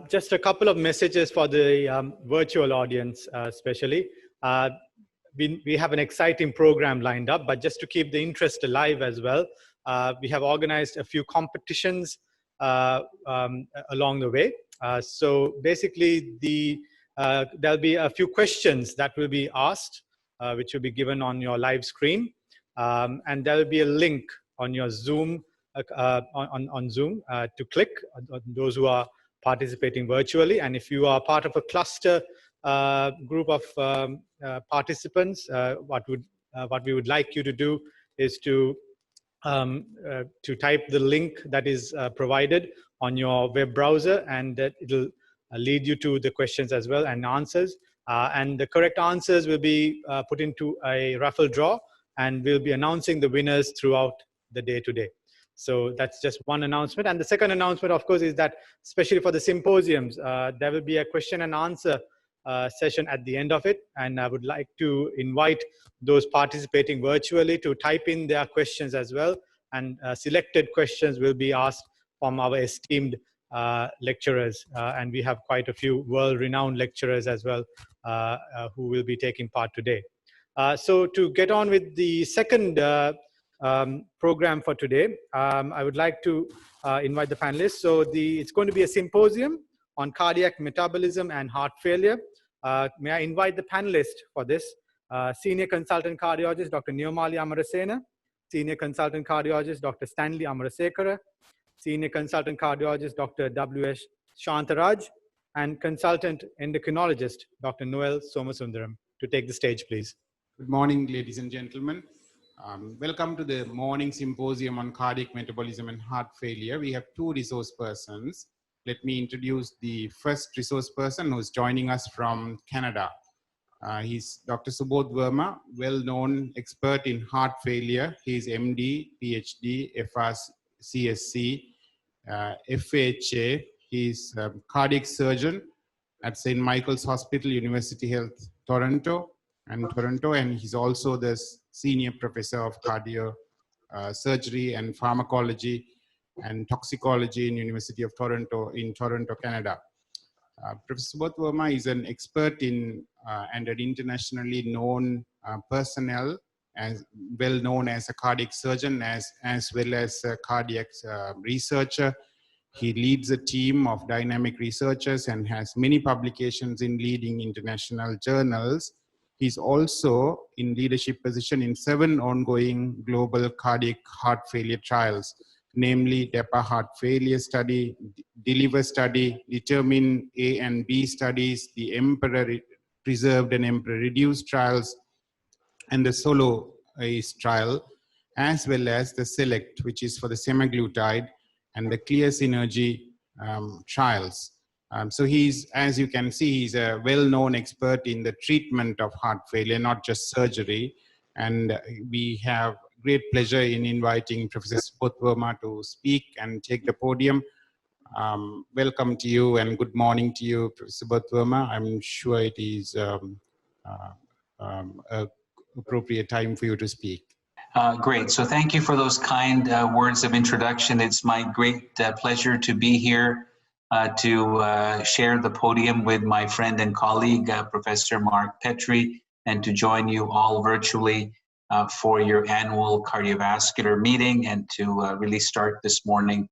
Just a couple of messages for the virtual audience, especially. We have an exciting program lined up, but just to keep the interest alive as well, we have organized a few competitions along the way. So basically, there'll be a few questions that will be asked, which will be given on your live screen. And there will be a link on your Zoom, on Zoom to click, those who are participating virtually. And if you are part of a cluster group of participants, what we would like you to do is to type the link that is provided on your web browser, and it'll lead you to the questions as well and answers. And the correct answers will be put into a raffle draw, and we'll be announcing the winners throughout the day today. So that's just one announcement. And the second announcement, of course, is that especially for the symposiums, there will be a question and answer session at the end of it. And I would like to invite those participating virtually to type in their questions as well. And selected questions will be asked from our esteemed lecturers. And we have quite a few world-renowned lecturers as well who will be taking part today. So to get on with the second program for today, I would like to invite the panelists. So it's going to be a symposium on cardiac metabolism and heart failure. May I invite the panelists for this? Senior Consultant Cardiologist, Dr. Niyomali Amarasena, Senior Consultant Cardiologist, Dr. Stanley Amarasekara, Senior Consultant Cardiologist, Dr. W.S. Shantaraj, and Consultant Endocrinologist, Dr. Noel Somasundaram. To take the stage, please. Good morning, ladies and gentlemen. Welcome to the morning symposium on cardiac metabolism and heart failure. We have two resource persons. Let me introduce the first resource person who's joining us from Canada. He's Dr. Subodh Verma, well-known expert in heart failure. He's MD, PhD, FRCSC, FHA. He's a cardiac surgeon at St. Michael's Hospital, University Health, Toronto, and he's also the senior professor of cardio surgery and pharmacology and toxicology in University of Toronto in Toronto, Canada. Professor Subodh Verma is an expert in and an internationally known personnel, as well known as a cardiac surgeon as well as a cardiac researcher. He leads a team of dynamic researchers and has many publications in leading international journals. He's also in leadership position in 7 ongoing global cardiac heart failure trials, namely DAPA heart failure study, DELIVER study, Determine A and B studies, the Emperor preserved and Emperor reduced trials, and the Solo ACE trial, as well as the SELECT, which is for the semaglutide, and the Clear Synergy trials. So he's, as you can see, he's a well-known expert in the treatment of heart failure, not just surgery. And we have great pleasure in inviting Professor Subodh Verma to speak and take the podium. Welcome to you and good morning to you, Professor Subodh Verma. I'm sure it is appropriate time for you to speak. Great. So thank you for those kind words of introduction. It's my great pleasure to be here to share the podium with my friend and colleague, Professor Mark Petrie, and to join you all virtually for your annual cardiovascular meeting, and to really start this morning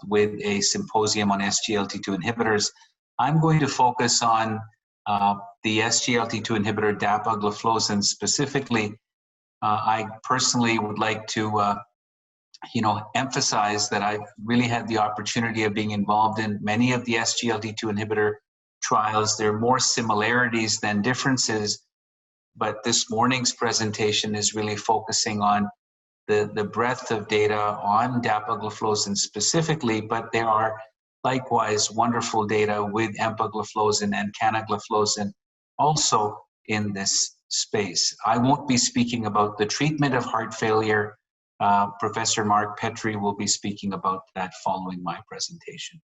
with a symposium on SGLT2 inhibitors. I'm going to focus on the SGLT2 inhibitor Dapagliflozin specifically. I personally would like to emphasize that I've really had the opportunity of being involved in many of the SGLT2 inhibitor trials. There are more similarities than differences, but this morning's presentation is really focusing on the breadth of data on Dapagliflozin specifically, but there are likewise wonderful data with Empagliflozin and Canagliflozin also in this space. I won't be speaking about the treatment of heart failure. Professor Mark Petrie will be speaking about that following my presentation.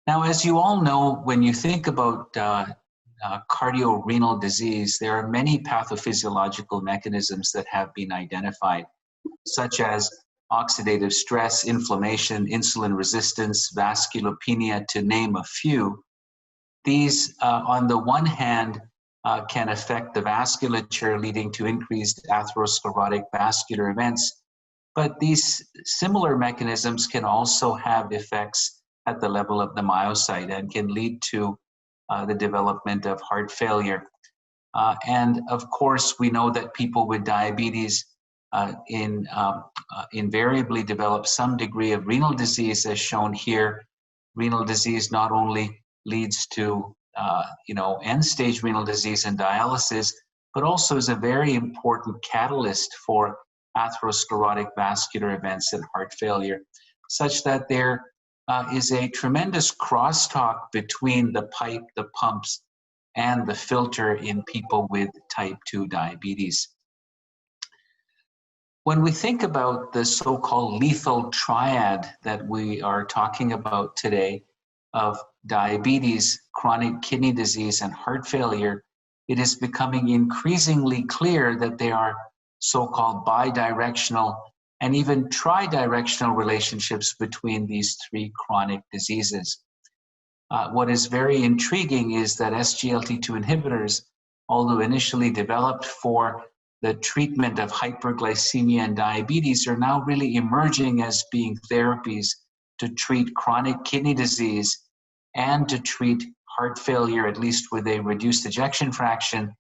Now, as you all know, when you think about cardiorenal disease, there are many pathophysiological mechanisms that have been identified, such as oxidative stress, inflammation, insulin resistance, vasculopenia, to name a few. These, on the one hand, can affect the vasculature, leading to increased atherosclerotic vascular events. But these similar mechanisms can also have effects at the level of the myocyte and can lead to the development of heart failure. And of course, we know that people with diabetes invariably develop some degree of renal disease, as shown here. Renal disease not only leads to end-stage renal disease and dialysis, but also is a very important catalyst for atherosclerotic vascular events and heart failure, such that there is a tremendous crosstalk between the pipe, the pumps, and the filter in people with type 2 diabetes. When we think about the so-called lethal triad that we are talking about today of diabetes, chronic kidney disease, and heart failure, it is becoming increasingly clear that they are so-called bidirectional and even tridirectional relationships between these three chronic diseases. What is very intriguing is that SGLT2 inhibitors, although initially developed for the treatment of hyperglycemia and diabetes, are now really emerging as being therapies to treat chronic kidney disease and to treat heart failure, at least with a reduced ejection fraction,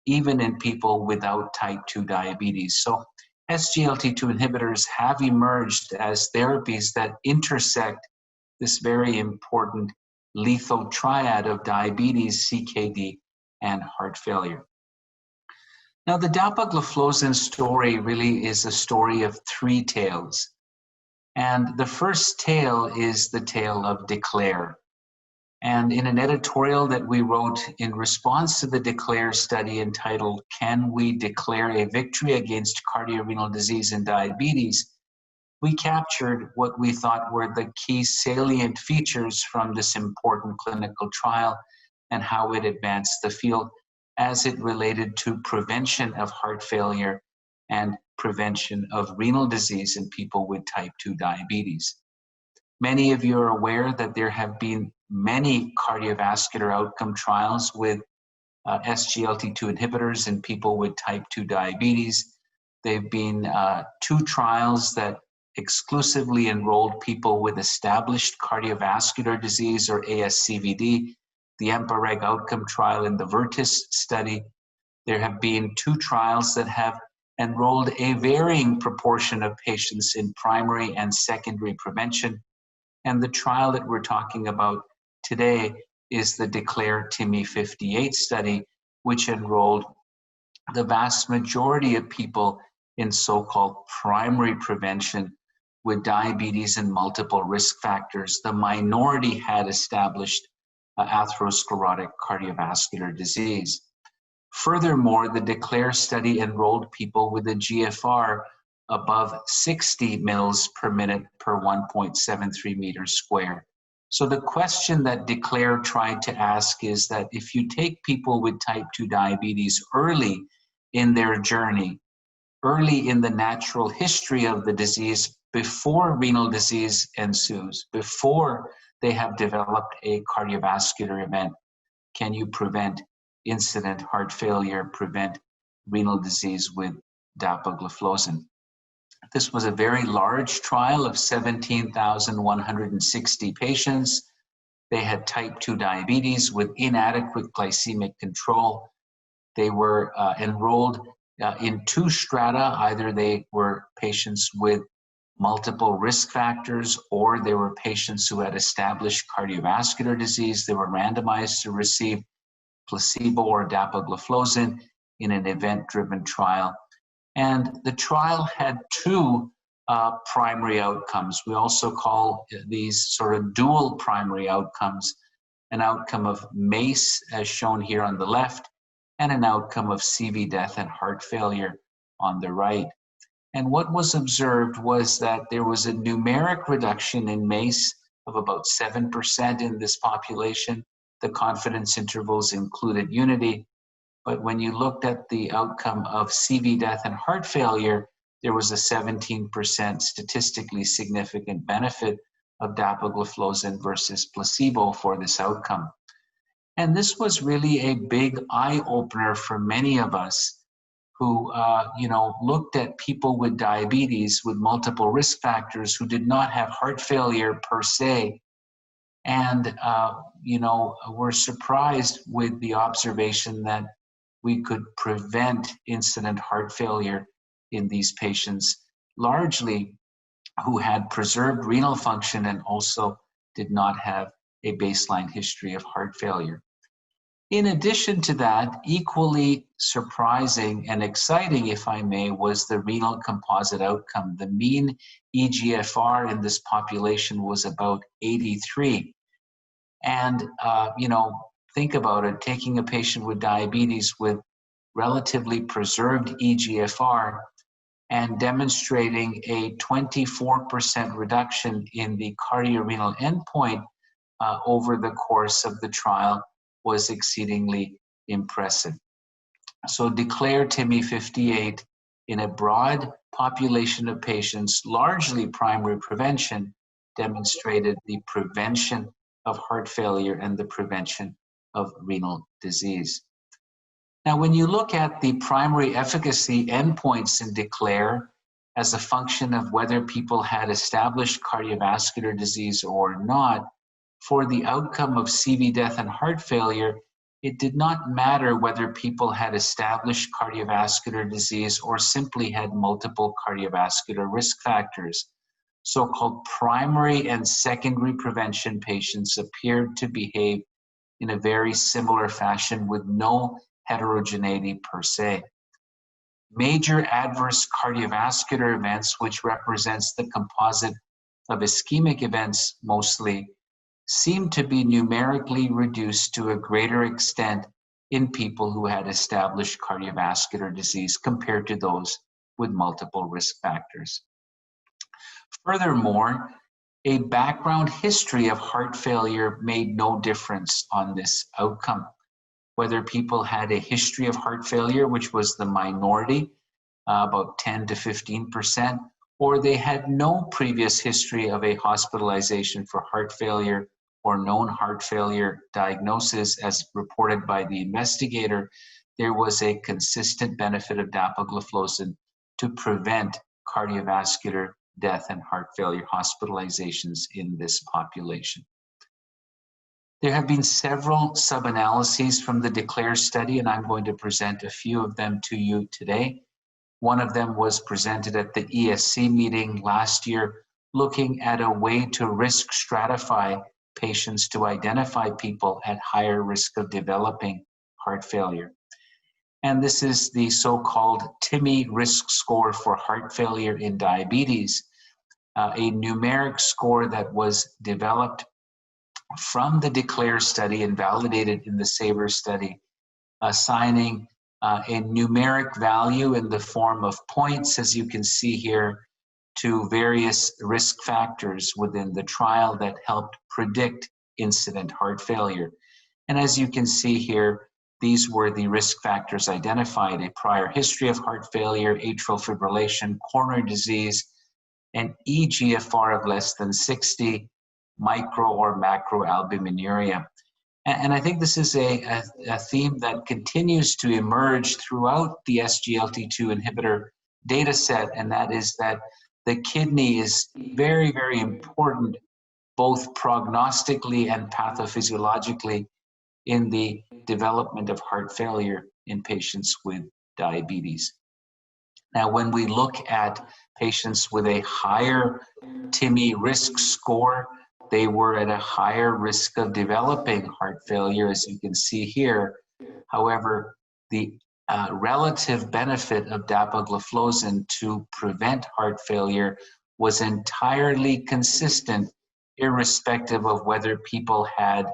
even in people without type 2 diabetes. So SGLT2 inhibitors have emerged as therapies that intersect this very important lethal triad of diabetes, CKD, and heart failure. Now, the Dapagliflozin story really is a story of three tales. And the first tale is the tale of DECLARE. And in an editorial that we wrote in response to the DECLARE study entitled, "Can We Declare a Victory Against Cardiorenal Disease and Diabetes?" we captured what we thought were the key salient features from this important clinical trial and how it advanced the field as it related to prevention of heart failure and prevention of renal disease in people with type 2 diabetes. Many of you are aware that there have been many cardiovascular outcome trials with SGLT2 inhibitors in people with type 2 diabetes. There have been 2 trials that exclusively enrolled people with established cardiovascular disease or ASCVD, the EMPA-REG outcome trial and the VERTIS study. There have been 2 trials that have enrolled a varying proportion of patients in primary and secondary prevention. And the trial that we're talking about today is the DECLARE-TIMI 58 study, which enrolled the vast majority of people in so-called primary prevention with diabetes and multiple risk factors. The minority had established atherosclerotic cardiovascular disease. Furthermore, the DECLARE study enrolled people with a GFR above 60 mils per minute per 1.73 meters square. So the question that DECLARE tried to ask is that if you take people with type 2 diabetes early in their journey, early in the natural history of the disease, before renal disease ensues, before they have developed a cardiovascular event, can you prevent incident heart failure, prevent renal disease with Dapagliflozin? This was a very large trial of 17,160 patients. They had type 2 diabetes with inadequate glycemic control. They were enrolled in 2 strata. Either they were patients with multiple risk factors or they were patients who had established cardiovascular disease. They were randomized to receive placebo or Dapagliflozin in an event-driven trial. And the trial had 2 primary outcomes. We also call these sort of dual primary outcomes, an outcome of MACE, as shown here on the left, and an outcome of CV death and heart failure on the right. And what was observed was that there was a numeric reduction in MACE of about 7% in this population. The confidence intervals included unity. But when you looked at the outcome of CV death and heart failure, there was a 17% statistically significant benefit of dapagliflozin versus placebo for this outcome. And this was really a big eye-opener for many of us who looked at people with diabetes with multiple risk factors who did not have heart failure per se, and were surprised with the observation that we could prevent incident heart failure in these patients, largely who had preserved renal function and also did not have a baseline history of heart failure. In addition to that, equally surprising and exciting, if I may, was the renal composite outcome. The mean eGFR in this population was about 83. And, think about it, taking a patient with diabetes with relatively preserved eGFR and demonstrating a 24% reduction in the cardiorenal endpoint over the course of the trial was exceedingly impressive. So DECLARE-TIMI 58 in a broad population of patients, largely primary prevention, demonstrated the prevention of heart failure and the prevention of renal disease. Now, when you look at the primary efficacy endpoints in DECLARE as a function of whether people had established cardiovascular disease or not, for the outcome of CV death and heart failure, it did not matter whether people had established cardiovascular disease or simply had multiple cardiovascular risk factors. So-called primary and secondary prevention patients appeared to behave in a very similar fashion with no heterogeneity per se. Major adverse cardiovascular events, which represents the composite of ischemic events mostly, seem to be numerically reduced to a greater extent in people who had established cardiovascular disease compared to those with multiple risk factors. Furthermore, a background history of heart failure made no difference on this outcome. Whether people had a history of heart failure, which was the minority, about 10 to 15%, or they had no previous history of a hospitalization for heart failure or known heart failure diagnosis as reported by the investigator, there was a consistent benefit of dapagliflozin to prevent cardiovascular death and heart failure hospitalizations in this population. There have been several sub-analyses from the DECLARE study, and I'm going to present a few of them to you today. One of them was presented at the ESC meeting last year, looking at a way to risk stratify patients to identify people at higher risk of developing heart failure. And this is the so-called TIMI risk score for heart failure in diabetes, a numeric score that was developed from the DECLARE study and validated in the SAVOR study, assigning a numeric value in the form of points, as you can see here, to various risk factors within the trial that helped predict incident heart failure. And as you can see here, these were the risk factors identified: a prior history of heart failure, atrial fibrillation, coronary disease, an eGFR of less than 60, micro or macroalbuminuria. And I think this is a theme that continues to emerge throughout the SGLT2 inhibitor data set, and that is that the kidney is very, very important, both prognostically and pathophysiologically, in the development of heart failure in patients with diabetes. Now, when we look at patients with a higher TIMI risk score, they were at a higher risk of developing heart failure, as you can see here. However, the relative benefit of dapagliflozin to prevent heart failure was entirely consistent, irrespective of whether people had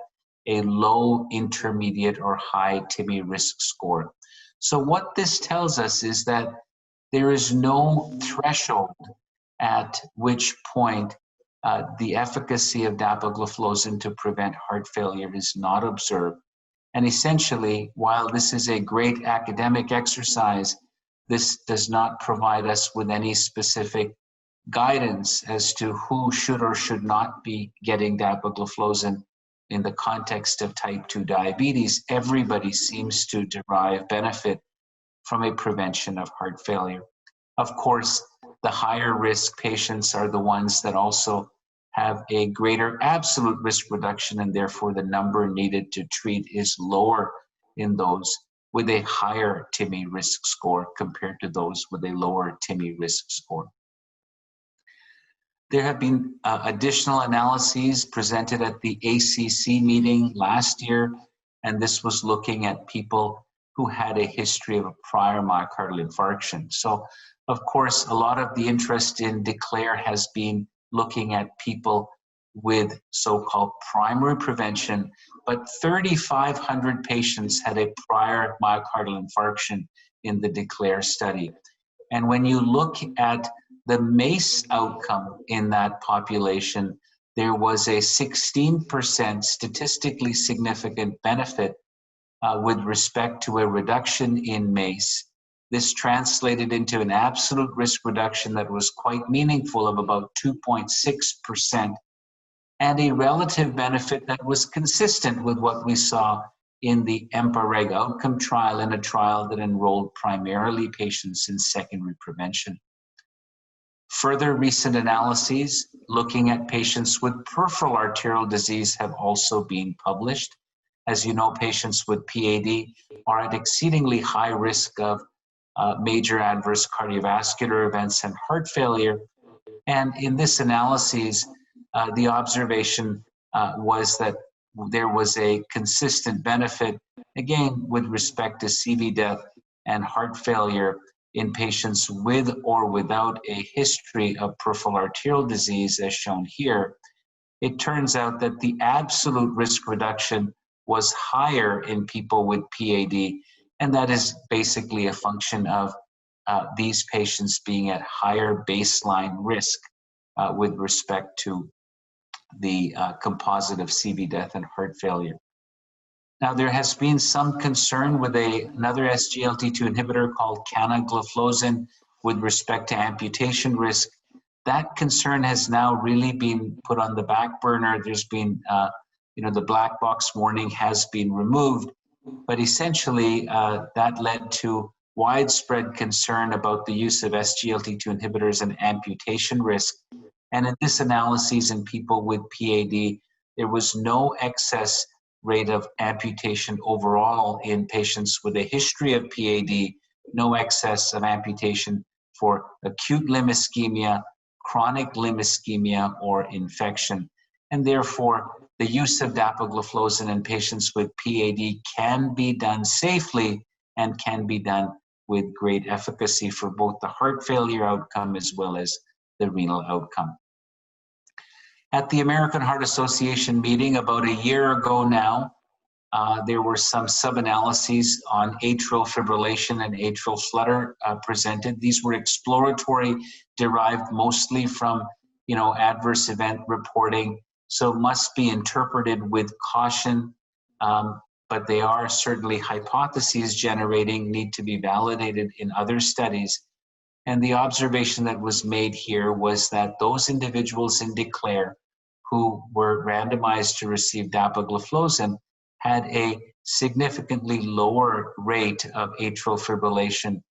a low, intermediate, or high TIMI risk score. So what this tells us is that there is no threshold at which point the efficacy of dapagliflozin to prevent heart failure is not observed. And essentially, while this is a great academic exercise, this does not provide us with any specific guidance as to who should or should not be getting dapagliflozin in the context of type 2 diabetes. Everybody seems to derive benefit from a prevention of heart failure. Of course, the higher risk patients are the ones that also have a greater absolute risk reduction, and therefore the number needed to treat is lower in those with a higher TIMI risk score compared to those with a lower TIMI risk score. There have been additional analyses presented at the ACC meeting last year, and this was looking at people who had a history of a prior myocardial infarction. So, of course, a lot of the interest in DECLARE has been looking at people with so-called primary prevention, but 3,500 patients had a prior myocardial infarction in the DECLARE study. And when you look at the MACE outcome in that population, there was a 16% statistically significant benefit with respect to a reduction in MACE. This translated into an absolute risk reduction that was quite meaningful of about 2.6%, and a relative benefit that was consistent with what we saw in the EMPA-REG outcome trial, in a trial that enrolled primarily patients in secondary prevention. Further recent analyses looking at patients with peripheral arterial disease have also been published. As you know, patients with PAD are at exceedingly high risk of major adverse cardiovascular events and heart failure. And in this analysis, the observation was that there was a consistent benefit, again, with respect to CV death and heart failure in patients with or without a history of peripheral arterial disease, as shown here. It turns out that the absolute risk reduction was higher in people with PAD, and that is basically a function of these patients being at higher baseline risk with respect to the composite of CV death and heart failure. Now, there has been some concern with another SGLT2 inhibitor called canagliflozin with respect to amputation risk. That concern has now really been put on the back burner. There's been, the black box warning has been removed, but essentially that led to widespread concern about the use of SGLT2 inhibitors and amputation risk. And in this analysis in people with PAD, there was no excess rate of amputation overall in patients with a history of PAD, no excess of amputation for acute limb ischemia, chronic limb ischemia, or infection. And therefore, the use of dapagliflozin in patients with PAD can be done safely and can be done with great efficacy for both the heart failure outcome as well as the renal outcome. At the American Heart Association meeting about a year ago now, there were some sub-analyses on atrial fibrillation and atrial flutter presented. These were exploratory, derived mostly from, adverse event reporting, so must be interpreted with caution, but they are certainly hypotheses generating, need to be validated in other studies. And the observation that was made here was that those individuals in DECLARE who were randomized to receive dapagliflozin had a significantly lower rate of atrial fibrillation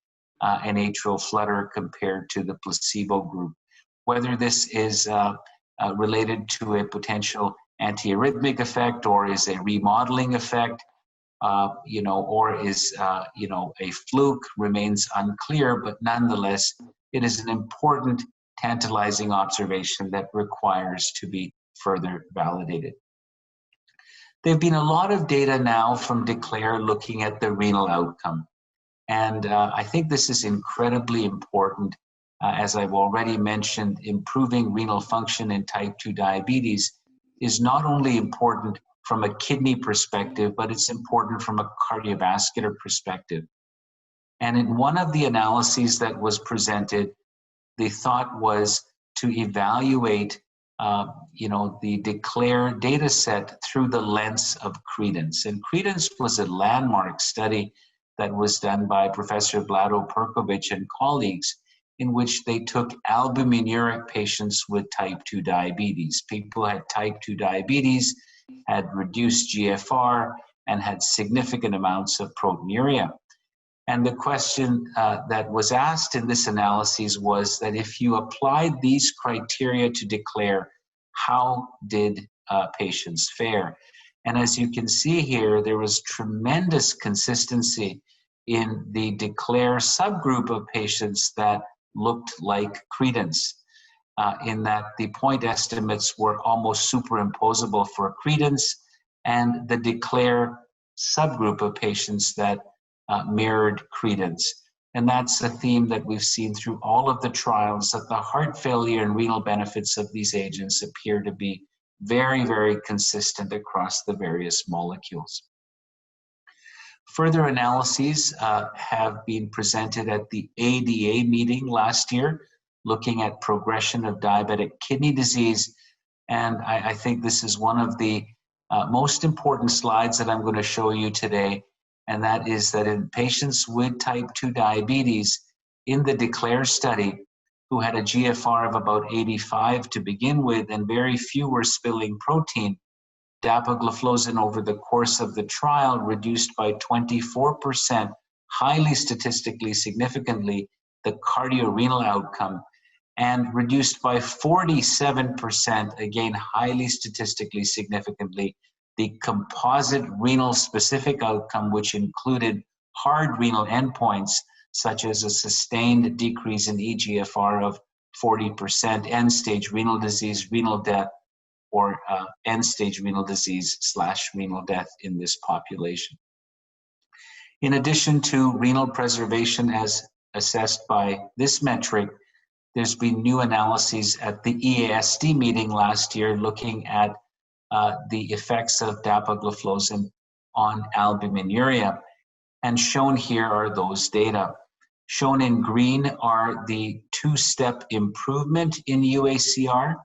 and atrial flutter compared to the placebo group. Whether this is related to a potential antiarrhythmic effect or is a remodeling effect, or is, a fluke remains unclear, but nonetheless, it is an important, tantalizing observation that requires to be further validated. There have been a lot of data now from DECLARE looking at the renal outcome. And I think this is incredibly important. As I've already mentioned, improving renal function in type 2 diabetes is not only important from a kidney perspective, but it's important from a cardiovascular perspective. And in one of the analyses that was presented, the thought was to evaluate the DECLARE data set through the lens of CREDENCE. And CREDENCE was a landmark study that was done by Professor Vlado Perkovic and colleagues, in which they took albuminuric patients with type 2 diabetes. People who had type 2 diabetes, had reduced GFR, and had significant amounts of proteinuria. And the question that was asked in this analysis was that if you applied these criteria to DECLARE, how did patients fare? And as you can see here, there was tremendous consistency in the DECLARE subgroup of patients that looked like credence, in that the point estimates were almost superimposable for credence, and the DECLARE subgroup of patients that mirrored credence. And that's a theme that we've seen through all of the trials, that the heart failure and renal benefits of these agents appear to be very, very consistent across the various molecules. Further analyses have been presented at the ADA meeting last year, looking at progression of diabetic kidney disease. And I think this is one of the most important slides that I'm going to show you today. And that is that in patients with type 2 diabetes in the DECLARE study, who had a GFR of about 85 to begin with, and very few were spilling protein, Dapagliflozin over the course of the trial reduced by 24%, highly statistically significantly, the cardiorenal outcome, and reduced by 47%, again, highly statistically significantly, the composite renal specific outcome, which included hard renal endpoints, such as a sustained decrease in eGFR of 40%, end-stage renal disease, renal death, or end-stage renal disease / renal death in this population. In addition to renal preservation as assessed by this metric, there's been new analyses at the EASD meeting last year looking at the effects of Dapagliflozin on albuminuria. And shown here are those data. Shown in green are the two-step improvement in UACR,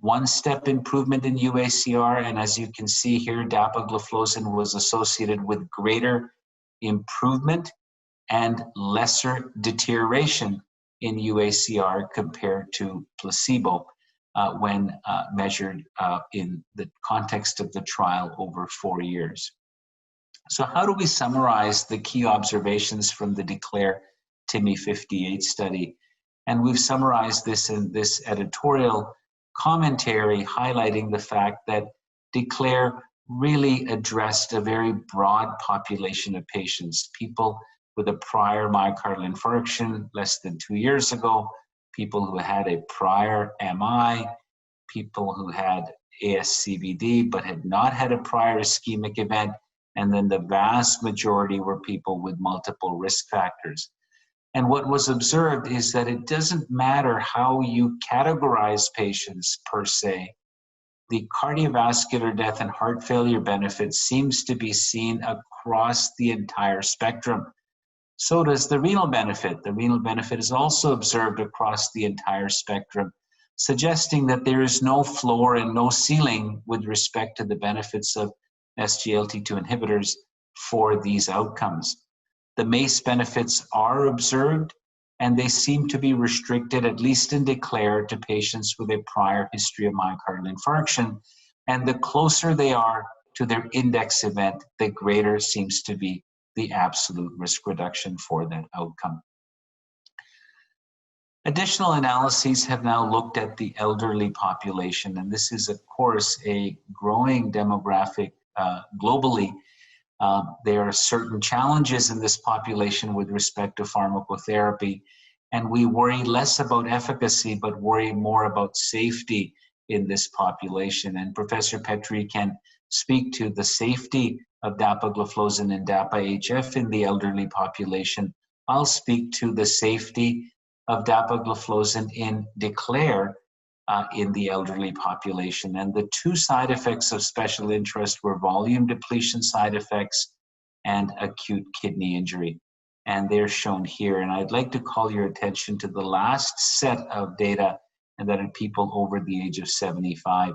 one-step improvement in UACR, and as you can see here, Dapagliflozin was associated with greater improvement and lesser deterioration in UACR compared to placebo when measured in the context of the trial over 4 years. So how do we summarize the key observations from the DECLARE-TIMI 58 study? And we've summarized this in this editorial commentary highlighting the fact that DECLARE really addressed a very broad population of patients, people with a prior myocardial infarction less than 2 years ago, people who had a prior MI, people who had ASCVD but had not had a prior ischemic event, and then the vast majority were people with multiple risk factors. And what was observed is that it doesn't matter how you categorize patients per se, the cardiovascular death and heart failure benefit seems to be seen across the entire spectrum. So does the renal benefit. The renal benefit is also observed across the entire spectrum, suggesting that there is no floor and no ceiling with respect to the benefits of SGLT2 inhibitors for these outcomes. The MACE benefits are observed, and they seem to be restricted, at least in DECLARE, to patients with a prior history of myocardial infarction. And the closer they are to their index event, the greater seems to be the absolute risk reduction for that outcome. Additional analyses have now looked at the elderly population, and this is, of course, a growing demographic globally. There are certain challenges in this population with respect to pharmacotherapy, and we worry less about efficacy, but worry more about safety in this population. And Professor Petri can speak to the safety of Dapagliflozin and DAPA-HF in the elderly population. I'll speak to the safety of Dapagliflozin in DECLARE in the elderly population. And the two side effects of special interest were volume depletion side effects and acute kidney injury. And they're shown here. And I'd like to call your attention to the last set of data, and that are people over the age of 75.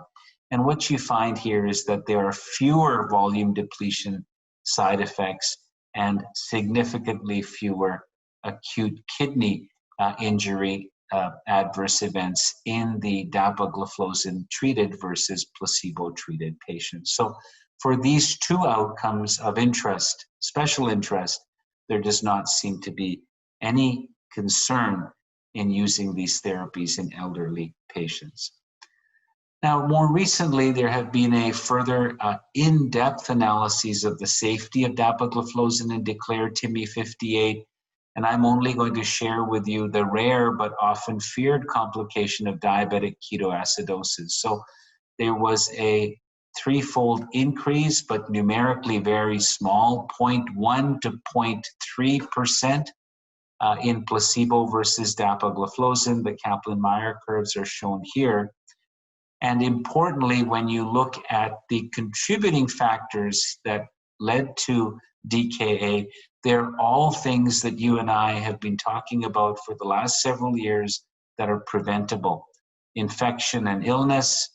And what you find here is that there are fewer volume depletion side effects and significantly fewer acute kidney injury adverse events in the dapagliflozin treated versus placebo treated patients. So for these two outcomes of interest, special interest, there does not seem to be any concern in using these therapies in elderly patients. Now, more recently, there have been a further in-depth analyses of the safety of dapagliflozin in DECLARE-TIMI 58, and I'm only going to share with you the rare but often feared complication of diabetic ketoacidosis. So there was a threefold increase, but numerically very small, 0.1 to 0.3% in placebo versus dapagliflozin. The Kaplan-Meier curves are shown here. And importantly, when you look at the contributing factors that led to DKA, they're all things that you and I have been talking about for the last several years that are preventable. Infection and illness,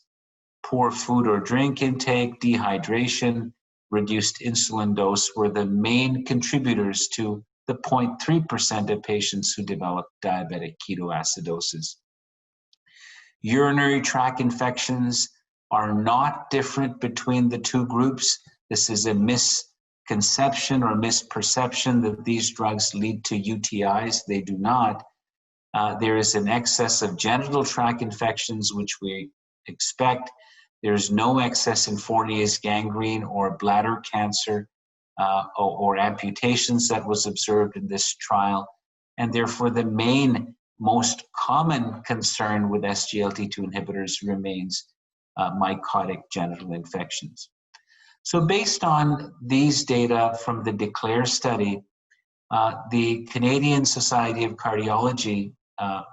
poor food or drink intake, dehydration, reduced insulin dose were the main contributors to the 0.3% of patients who develop diabetic ketoacidosis. Urinary tract infections are not different between the two groups. This is a misconception or misperception that these drugs lead to UTIs. They do not. There is an excess of genital tract infections, which we expect. There's no excess in Fournier's gangrene or bladder cancer or amputations that was observed in this trial. And therefore, the main most common concern with SGLT2 inhibitors remains mycotic genital infections. So based on these data from the DECLARE study, the Canadian Society of Cardiology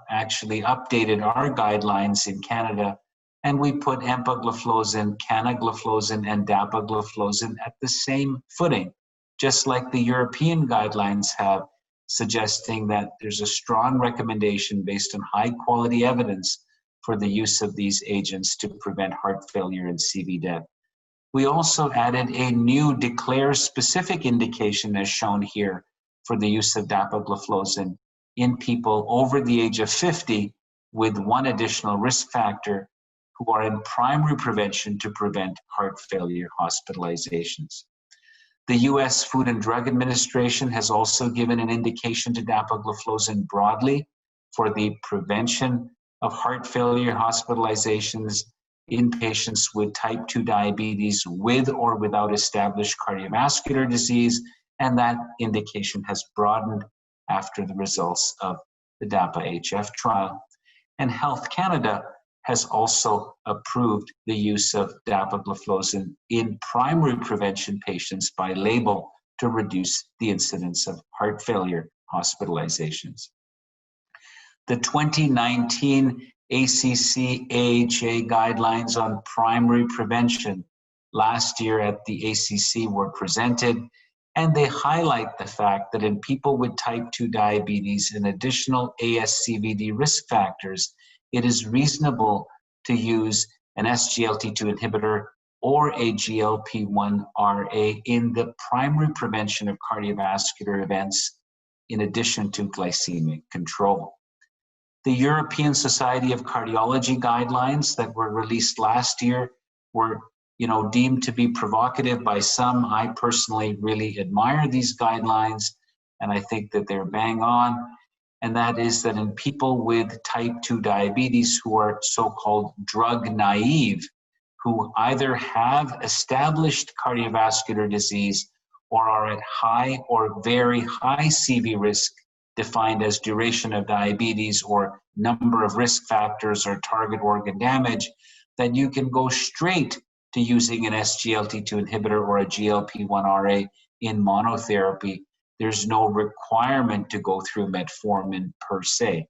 actually updated our guidelines in Canada, and we put empagliflozin, canagliflozin, and dapagliflozin at the same footing, just like the European guidelines have, suggesting that there's a strong recommendation based on high quality evidence for the use of these agents to prevent heart failure and CV death. We also added a new DECLARE specific indication as shown here for the use of dapagliflozin in people over the age of 50 with one additional risk factor who are in primary prevention to prevent heart failure hospitalizations. The US Food and Drug Administration has also given an indication to dapagliflozin broadly for the prevention of heart failure hospitalizations in patients with type 2 diabetes with or without established cardiovascular disease, and that indication has broadened after the results of the DAPA-HF trial. And Health Canada has also approved the use of dapagliflozin in primary prevention patients by label to reduce the incidence of heart failure hospitalizations. The 2019 ACC-AHA guidelines on primary prevention last year at the ACC were presented, and they highlight the fact that in people with type 2 diabetes and additional ASCVD risk factors, it is reasonable to use an SGLT2 inhibitor or a GLP-1RA in the primary prevention of cardiovascular events in addition to glycemic control. The European Society of Cardiology guidelines that were released last year were deemed to be provocative by some. I personally really admire these guidelines, and I think that they're bang on. And that is that in people with type 2 diabetes who are so-called drug naive, who either have established cardiovascular disease or are at high or very high CV risk, defined as duration of diabetes or number of risk factors or target organ damage, that you can go straight to using an SGLT2 inhibitor or a GLP-1RA in monotherapy. There's no requirement to go through metformin per se.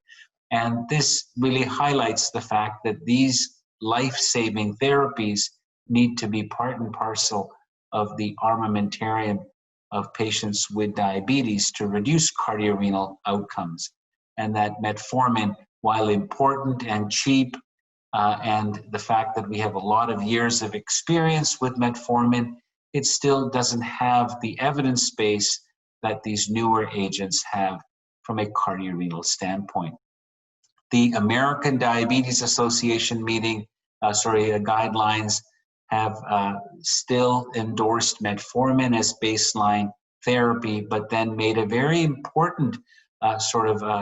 And this really highlights the fact that these life-saving therapies need to be part and parcel of the armamentarium of patients with diabetes to reduce cardiorenal outcomes. And that metformin, while important and cheap, and the fact that we have a lot of years of experience with metformin, it still doesn't have the evidence base that these newer agents have from a cardiorenal standpoint. The American Diabetes Association guidelines have still endorsed metformin as baseline therapy, but then made a very important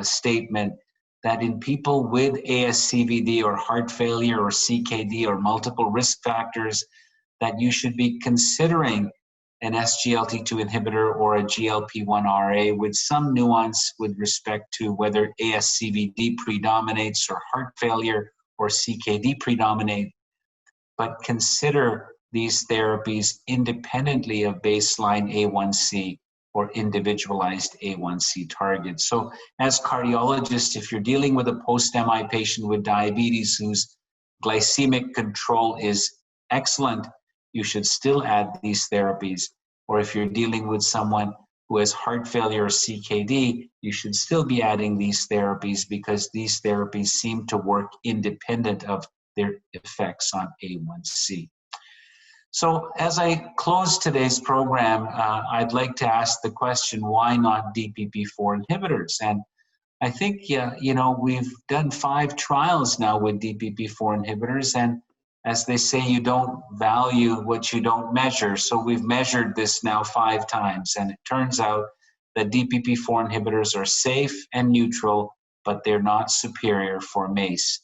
statement that in people with ASCVD or heart failure or CKD or multiple risk factors, that you should be considering an SGLT2 inhibitor or a GLP-1RA with some nuance with respect to whether ASCVD predominates or heart failure or CKD predominate, but consider these therapies independently of baseline A1C or individualized A1C targets. So as cardiologists, if you're dealing with a post-MI patient with diabetes whose glycemic control is excellent, you should still add these therapies. Or if you're dealing with someone who has heart failure or CKD, you should still be adding these therapies because these therapies seem to work independent of their effects on A1C. So as I close today's program, I'd like to ask the question, why not DPP-4 inhibitors? And I think, we've done 5 trials now with DPP-4 inhibitors, and as they say, you don't value what you don't measure. So we've measured this now 5 times, and it turns out that DPP-4 inhibitors are safe and neutral, but they're not superior for MACE.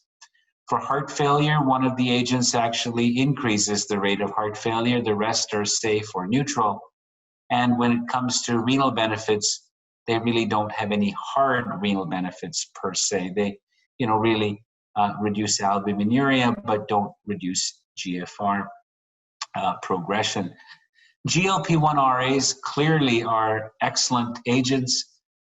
For heart failure, one of the agents actually increases the rate of heart failure. The rest are safe or neutral. And when it comes to renal benefits, they really don't have any hard renal benefits per se. They, really reduce albuminuria, but don't reduce GFR progression. GLP-1RAs clearly are excellent agents.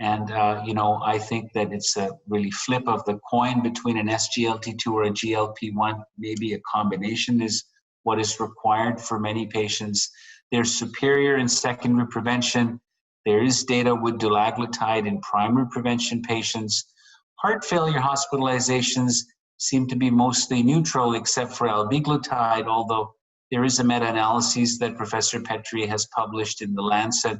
And, I think that it's a really flip of the coin between an SGLT2 or a GLP-1. Maybe a combination is what is required for many patients. They're superior in secondary prevention. There is data with dulaglutide in primary prevention patients. Heart failure hospitalizations seem to be mostly neutral except for albiglutide, although there is a meta-analysis that Professor Petri has published in the Lancet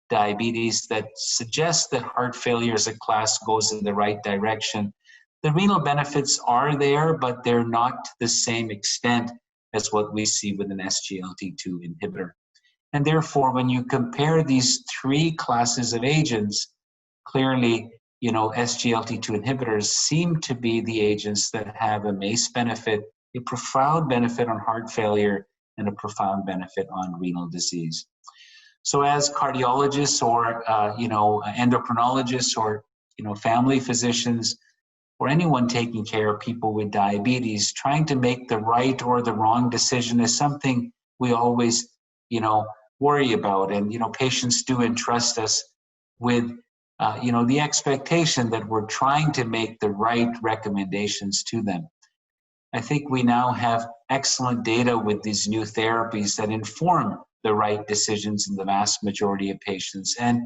Diabetes that suggests that heart failure as a class goes in the right direction. The renal benefits are there, but they're not to the same extent as what we see with an SGLT2 inhibitor. And therefore, when you compare these 3 classes of agents, clearly, SGLT2 inhibitors seem to be the agents that have a MACE benefit, a profound benefit on heart failure, and a profound benefit on renal disease. So as cardiologists or, endocrinologists or, family physicians or anyone taking care of people with diabetes, trying to make the right or the wrong decision is something we always, worry about. And, patients do entrust us with, the expectation that we're trying to make the right recommendations to them. I think we now have excellent data with these new therapies that inform the right decisions in the vast majority of patients. And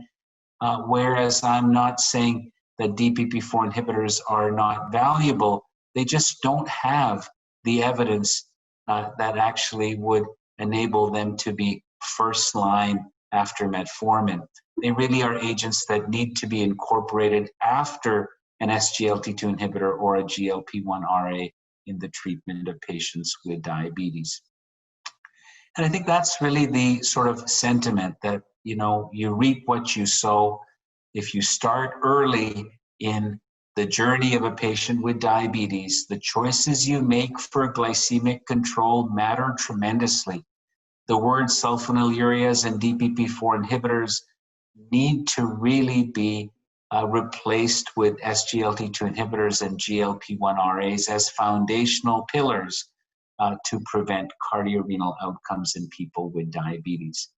whereas I'm not saying that DPP-4 inhibitors are not valuable, they just don't have the evidence that actually would enable them to be first line after metformin. They really are agents that need to be incorporated after an SGLT2 inhibitor or a GLP-1RA in the treatment of patients with diabetes. And I think that's really the sort of sentiment that, you reap what you sow. If you start early in the journey of a patient with diabetes, the choices you make for glycemic control matter tremendously. The words sulfonylureas and DPP-4 inhibitors need to really be replaced with SGLT2 inhibitors and GLP-1RAs as foundational pillars to prevent cardiorenal outcomes in people with diabetes.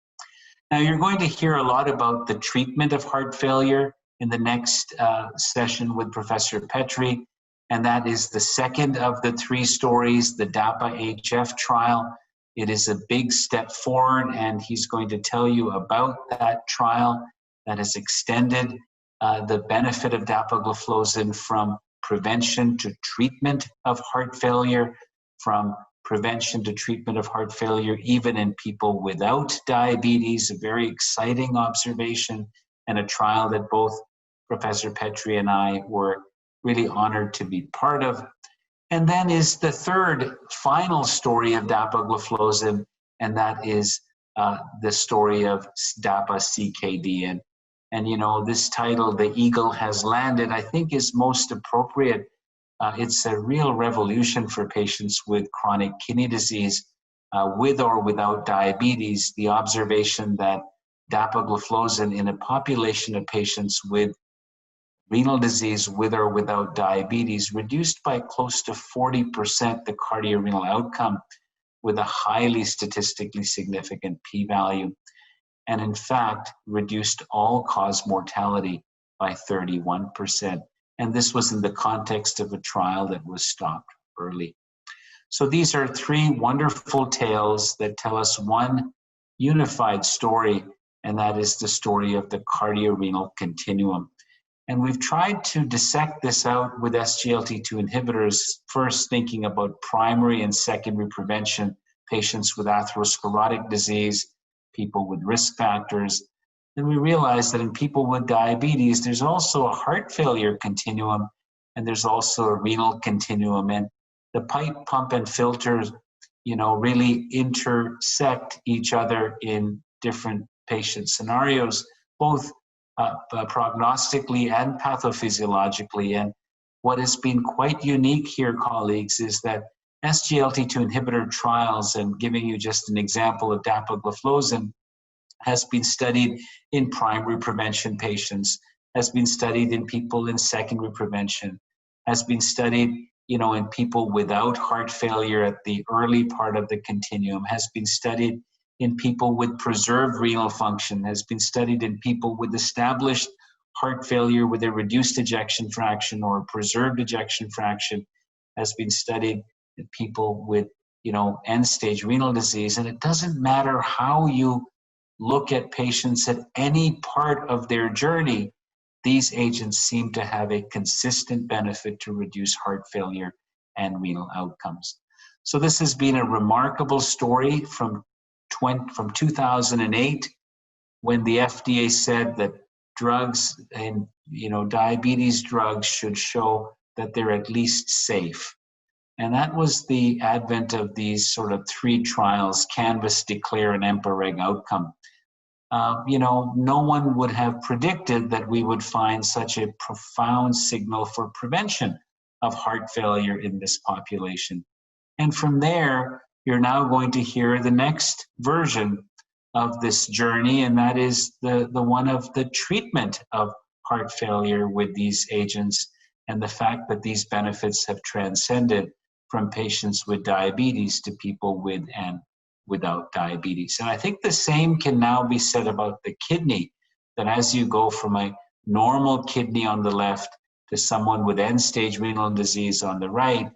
Now, you're going to hear a lot about the treatment of heart failure in the next session with Professor Petri, and that is the second of the 3 stories, the DAPA-HF trial. It is a big step forward, and he's going to tell you about that trial that has extended the benefit of dapagliflozin from prevention to treatment of heart failure, from prevention to treatment of heart failure even in people without diabetes, a very exciting observation, and a trial that both Professor Petri and I were really honored to be part of. And then is the third final story of Dapagliflozin, and that is the story of DAPA-CKD. And you know, this title, The Eagle Has Landed, I think is most appropriate. It's a real revolution for patients with chronic kidney disease, with or without diabetes. The observation that Dapagliflozin in a population of patients with renal disease with or without diabetes reduced by close to 40% the cardiorenal outcome with a highly statistically significant p-value, and in fact reduced all-cause mortality by 31%. And this was in the context of a trial that was stopped early. So these are three wonderful tales that tell us one unified story, and that is the story of the cardiorenal continuum. And we've tried to dissect this out with SGLT2 inhibitors, first thinking about primary and secondary prevention, patients with atherosclerotic disease, people with risk factors. Then we realized that in people with diabetes, there's also a heart failure continuum, and there's also a renal continuum. And the pipe, pump, and filters, you know, really intersect each other in different patient scenarios, both prognostically and pathophysiologically. And what has been quite unique here, colleagues, is that SGLT2 inhibitor trials, and giving you just an example of Dapagliflozin, has been studied in primary prevention patients, has been studied in people in secondary prevention, has been studied, you know, in people without heart failure at the early part of the continuum, has been studied in people with preserved renal function, has been studied in people with established heart failure with a reduced ejection fraction or a preserved ejection fraction, has been studied in people with, you know, end-stage renal disease. And it doesn't matter how you look at patients at any part of their journey, these agents seem to have a consistent benefit to reduce heart failure and renal outcomes. So this has been a remarkable story from 2008, when the FDA said that drugs and, you know, diabetes drugs should show that they're at least safe. And that was the advent of these sort of three trials, Canvas, DECLARE, and EMPA-REG outcome. You know, no one would have predicted that we would find such a profound signal for prevention of heart failure in this population. And from there, you're now going to hear the next version of this journey, and that is the one of the treatment of heart failure with these agents, and the fact that these benefits have transcended from patients with diabetes to people with and without diabetes. And I think the same can now be said about the kidney, that as you go from a normal kidney on the left to someone with end-stage renal disease on the right,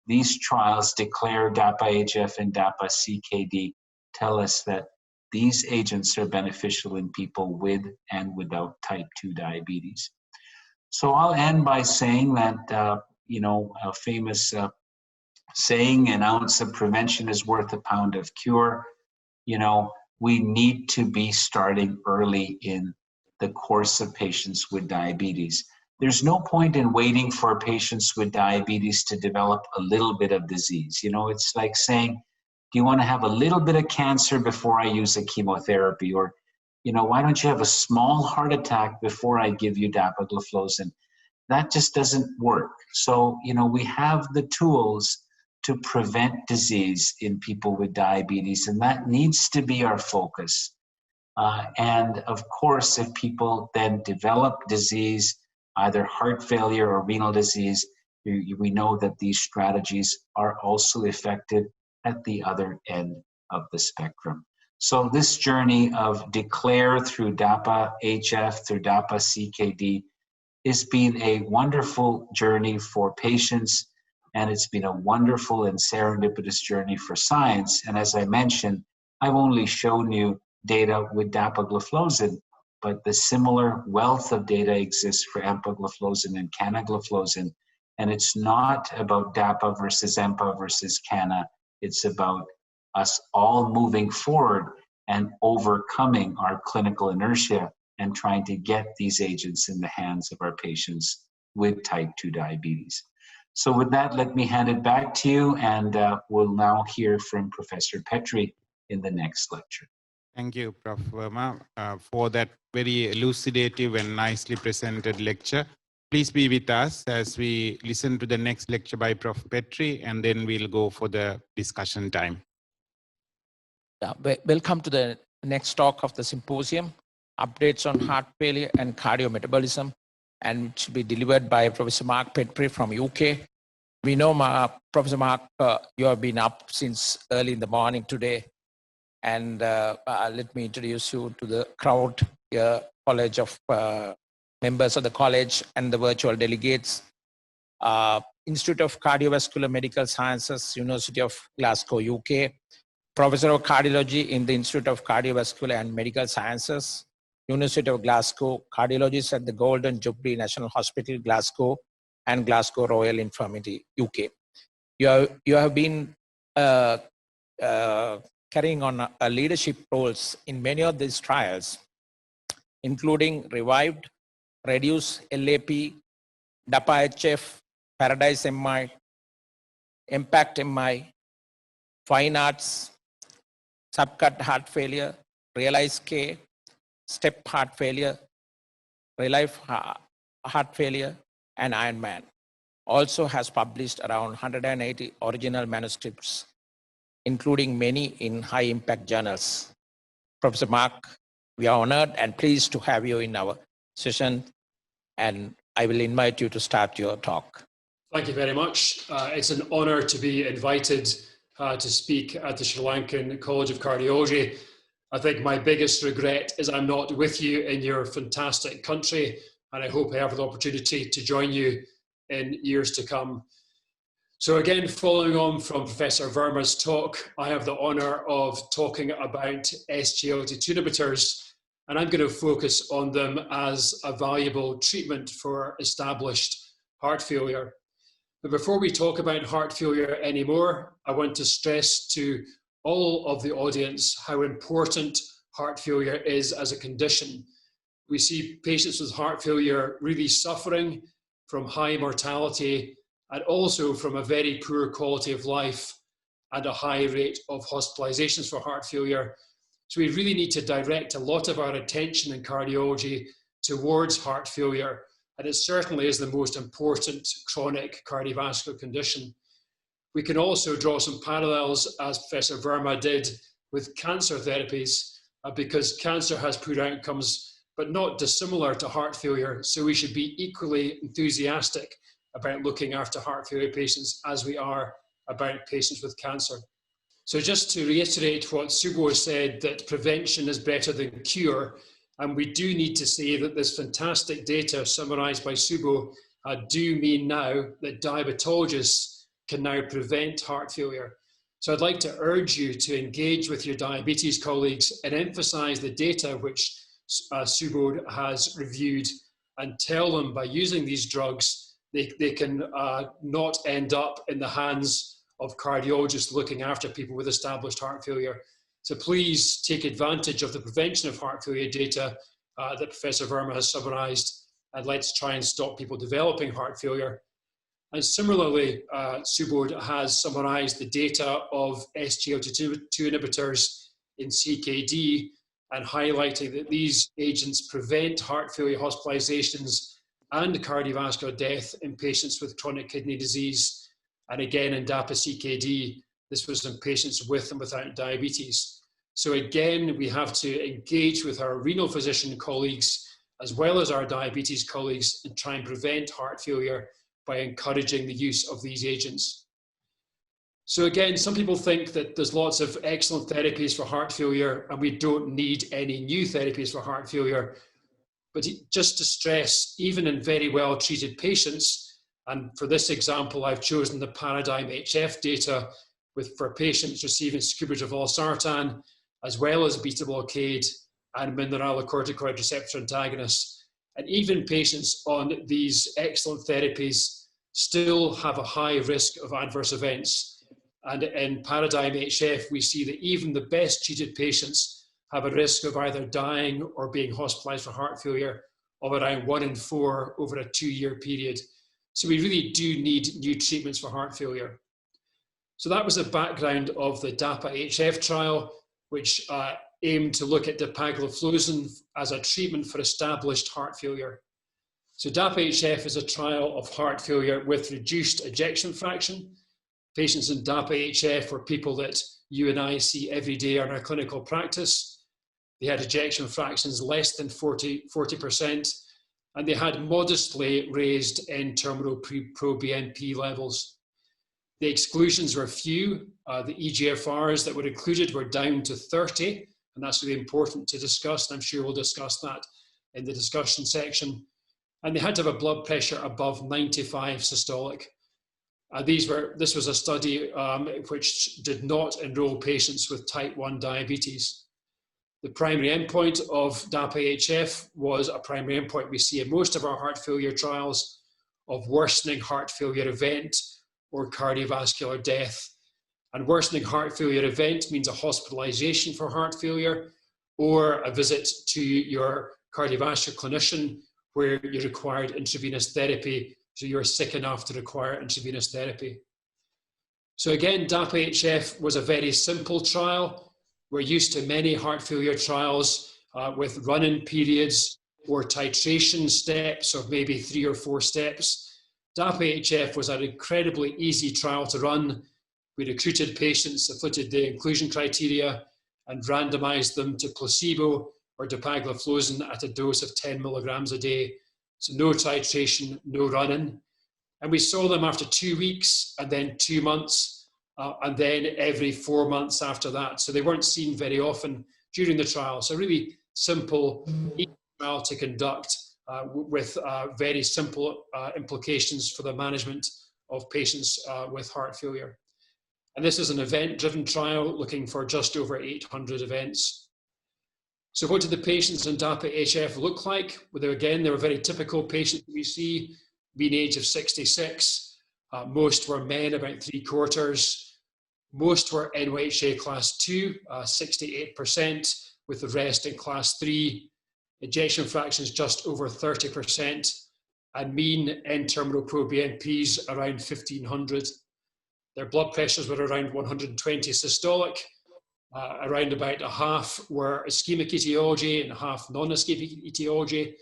these trials, DECLARE, DAPA-HF, and DAPA-CKD, tell us that these agents are beneficial in people with and without type 2 diabetes. So I'll end by saying that, you know, a famous saying, an ounce of prevention is worth a pound of cure. You know, we need to be starting early in the course of patients with diabetes. There's no point in waiting for patients with diabetes to develop a little bit of disease. You know, it's like saying, do you want to have a little bit of cancer before I use a chemotherapy? Or, you know, why don't you have a small heart attack before I give you Dapagliflozin? That just doesn't work. So, you know, we have the tools to prevent disease in people with diabetes, and that needs to be our focus. And of course, if people then develop disease, either heart failure or renal disease, we know that these strategies are also effective at the other end of the spectrum. So this journey of DECLARE through DAPA-HF through DAPA-CKD has been a wonderful journey for patients, and it's been a wonderful and serendipitous journey for science. And as I mentioned, I've only shown you data with Dapagliflozin, but the similar wealth of data exists for Empagliflozin and Canagliflozin. And it's not about DAPA versus EMPA versus Cana. It's about us all moving forward and overcoming our clinical inertia and trying to get these agents in the hands of our patients with type 2 diabetes. So with that, let me hand it back to you, and we'll now hear from Professor Petri in the next lecture. Thank you, Prof. Verma, for that very elucidative and nicely presented lecture. Please be with us as we listen to the next lecture by Prof. Petri, and then we'll go for the discussion time. Welcome to the next talk of the symposium, updates on heart failure and cardiometabolism, and it will be delivered by Professor Mark Petri from UK. We know, Professor Mark, you have been up since early in the morning today, and let me introduce you to the crowd here, College of members of the college and the virtual delegates. Institute of Cardiovascular Medical Sciences, University of Glasgow, UK. Professor of Cardiology in the Institute of Cardiovascular and Medical Sciences, University of Glasgow. Cardiologist at the Golden Jubilee National Hospital, Glasgow, and Glasgow Royal Infirmary, UK. You have been carrying on leadership roles in many of these trials, including Revived, Reduce, LAP, DAPA-HF, Paradise MI, Impact MI, Fine Arts, Subcut Heart Failure, Realize K, Step Heart Failure, Relive Heart Failure, and Ironman. Also has published around 180 original manuscripts, including many in high-impact journals. Professor Mark, we are honored and pleased to have you in our session, and I will invite you to start your talk. Thank you very much. It's an honor to be invited to speak at the Sri Lankan College of Cardiology. I think my biggest regret is I'm not with you in your fantastic country, and I hope I have the opportunity to join you in years to come. So again, following on from Professor Verma's talk, I have the honor of talking about SGLT2 inhibitors, and I'm going to focus on them as a valuable treatment for established heart failure. But before we talk about heart failure anymore, I want to stress to all of the audience how important heart failure is as a condition. We see patients with heart failure really suffering from high mortality and also from a very poor quality of life and a high rate of hospitalizations for heart failure. So we really need to direct a lot of our attention in cardiology towards heart failure, and it certainly is the most important chronic cardiovascular condition. We can also draw some parallels, as Professor Verma did, with cancer therapies, because cancer has poor outcomes, but not dissimilar to heart failure. So we should be equally enthusiastic about looking after heart failure patients as we are about patients with cancer. So just to reiterate what Subho said, that prevention is better than cure, and we do need to say that this fantastic data summarized by Subho do mean now that diabetologists can now prevent heart failure. So I'd like to urge you to engage with your diabetes colleagues and emphasize the data which Subho has reviewed, and tell them by using these drugs, they can not end up in the hands of cardiologists looking after people with established heart failure. So please take advantage of the prevention of heart failure data that Professor Verma has summarized, and let's try and stop people developing heart failure. And similarly, Subodh has summarized the data of SGLT2 inhibitors in CKD, and highlighting that these agents prevent heart failure hospitalizations and cardiovascular death in patients with chronic kidney disease. And again, in DAPA-CKD, this was in patients with and without diabetes. So again, we have to engage with our renal physician colleagues, as well as our diabetes colleagues, and try and prevent heart failure by encouraging the use of these agents. So again, some people think that there's lots of excellent therapies for heart failure and we don't need any new therapies for heart failure. But just to stress, even in very well treated patients, and for this example, I've chosen the Paradigm HF data for patients receiving sacubitril valsartan, as well as beta-blockade and mineralocorticoid receptor antagonists. And even patients on these excellent therapies still have a high risk of adverse events. And in Paradigm HF, we see that even the best treated patients have a risk of either dying or being hospitalized for heart failure of around 1 in 4 over a 2-year period. So we really do need new treatments for heart failure. So that was the background of the DAPA-HF trial, which aimed to look at Dapagliflozin as a treatment for established heart failure. So DAPA-HF is a trial of heart failure with reduced ejection fraction. Patients in DAPA-HF were people that you and I see every day in our clinical practice. They had ejection fractions less than 40%, and they had modestly raised N-terminal pro-BNP levels. The exclusions were few. The eGFRs that were included were down to 30, and that's really important to discuss, and I'm sure we'll discuss that in the discussion section. And they had to have a blood pressure above 95 systolic. This was a study which did not enroll patients with type 1 diabetes. The primary endpoint of DAPA-HF was a primary endpoint we see in most of our heart failure trials of worsening heart failure event or cardiovascular death. And worsening heart failure event means a hospitalization for heart failure or a visit to your cardiovascular clinician where you required intravenous therapy, so you're sick enough to require intravenous therapy. So again, DAPA-HF was a very simple trial. We're used to many heart failure trials with run-in periods or titration steps of maybe 3 or 4 steps. DAPA-HF was an incredibly easy trial to run. We recruited patients that fitted the inclusion criteria and randomized them to placebo or Dapagliflozin at a dose of 10 milligrams a day. So no titration, no run-in. And we saw them after 2 weeks and then 2 months and then every 4 months after that. So they weren't seen very often during the trial. So really simple trial to conduct with very simple implications for the management of patients with heart failure. And this is an event-driven trial looking for just over 800 events. So what did the patients in DAPA-HF look like? Well, they were very typical patients we see, mean age of 66. Most were men, about 3/4. Most were NYHA class 2, 68%, with the rest in class 3. Ejection fractions just over 30%, and mean N-terminal pro-BNPs around 1500. Their blood pressures were around 120 systolic. Around about a half were ischemic etiology and a half non-ischemic etiology,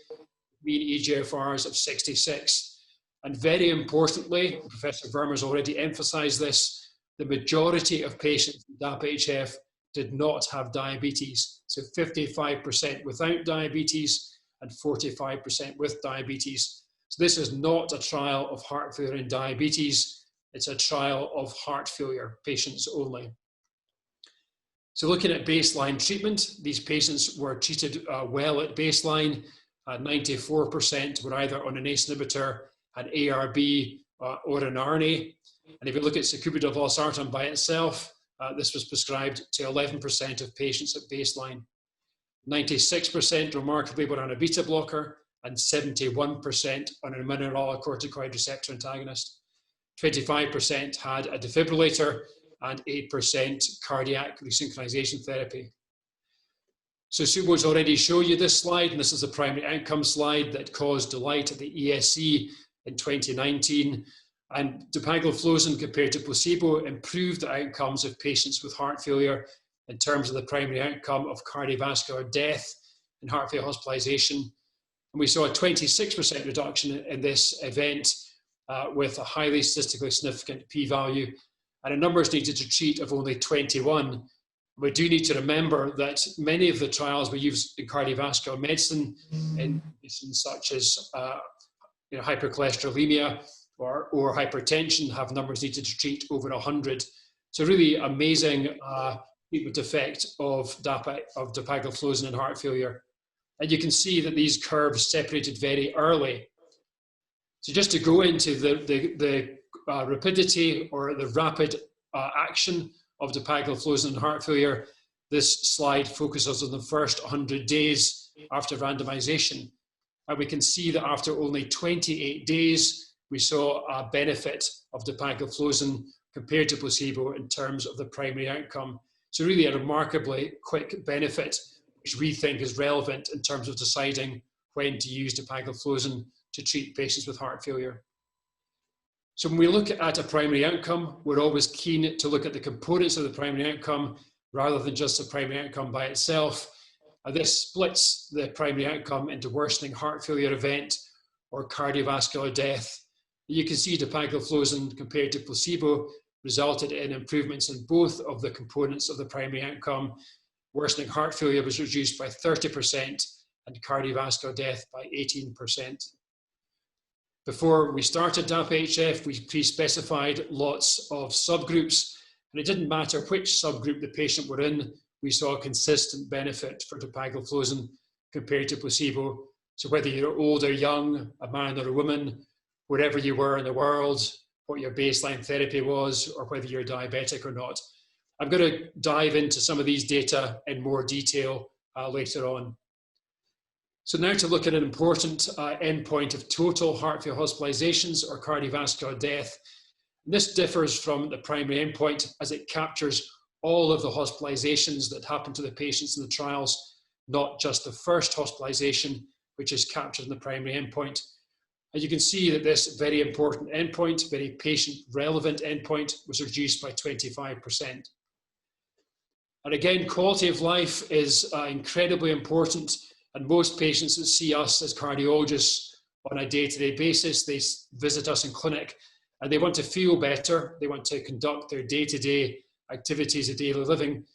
mean eGFRs of 66. And very importantly, Professor Verma's already emphasized this, the majority of patients with DAPA-HF did not have diabetes. So 55% without diabetes and 45% with diabetes. So this is not a trial of heart failure and diabetes. It's a trial of heart failure patients only. So looking at baseline treatment, these patients were treated well at baseline. 94% were either on an ACE inhibitor, an ARB, or an RNA. And if you look at sacubitril/valsartan by itself, this was prescribed to 11% of patients at baseline. 96% remarkably were on a beta blocker and 71% on a mineralocorticoid receptor antagonist. 25% had a defibrillator and 8% cardiac resynchronization therapy. So Subodh's already showed you this slide, and this is the primary outcome slide that caused delight at the ESC in 2019. And Dapagliflozin compared to placebo improved the outcomes of patients with heart failure in terms of the primary outcome of cardiovascular death and heart failure hospitalization. And we saw a 26% reduction in this event with a highly statistically significant p-value and a numbers needed to treat of only 21. We do need to remember that many of the trials we use in cardiovascular medicine, in conditions such as hypercholesterolemia or hypertension, have numbers needed to treat over 100. So really amazing treatment effect of Dapagliflozin in heart failure. And you can see that these curves separated very early. So just to go into the rapidity or the rapid action of Dapagliflozin in heart failure, this slide focuses on the first 100 days after randomization. And we can see that after only 28 days, we saw a benefit of Dapagliflozin compared to placebo in terms of the primary outcome. So really a remarkably quick benefit which we think is relevant in terms of deciding when to use dapagliflozin to treat patients with heart failure. So when we look at a primary outcome, we're always keen to look at the components of the primary outcome rather than just the primary outcome by itself. This splits the primary outcome into worsening heart failure event or cardiovascular death. You can see dapagliflozin compared to placebo resulted in improvements in both of the components of the primary outcome. Worsening heart failure was reduced by 30% and cardiovascular death by 18%. Before we started DAPA-HF, we pre-specified lots of subgroups, and it didn't matter which subgroup the patient were in, we saw a consistent benefit for dapagliflozin compared to placebo. So whether you're old or young, a man or a woman, wherever you were in the world, what your baseline therapy was, or whether you're diabetic or not. I'm going to dive into some of these data in more detail later on. So now to look at an important endpoint of total heart failure hospitalizations or cardiovascular death. This differs from the primary endpoint as it captures all of the hospitalizations that happen to the patients in the trials, not just the first hospitalization, which is captured in the primary endpoint. And you can see that this very important endpoint, very patient-relevant endpoint, was reduced by 25%. And again, quality of life is incredibly important. And most patients that see us as cardiologists on a day-to-day basis, they visit us in clinic and they want to feel better. They want to conduct their day-to-day activities of daily living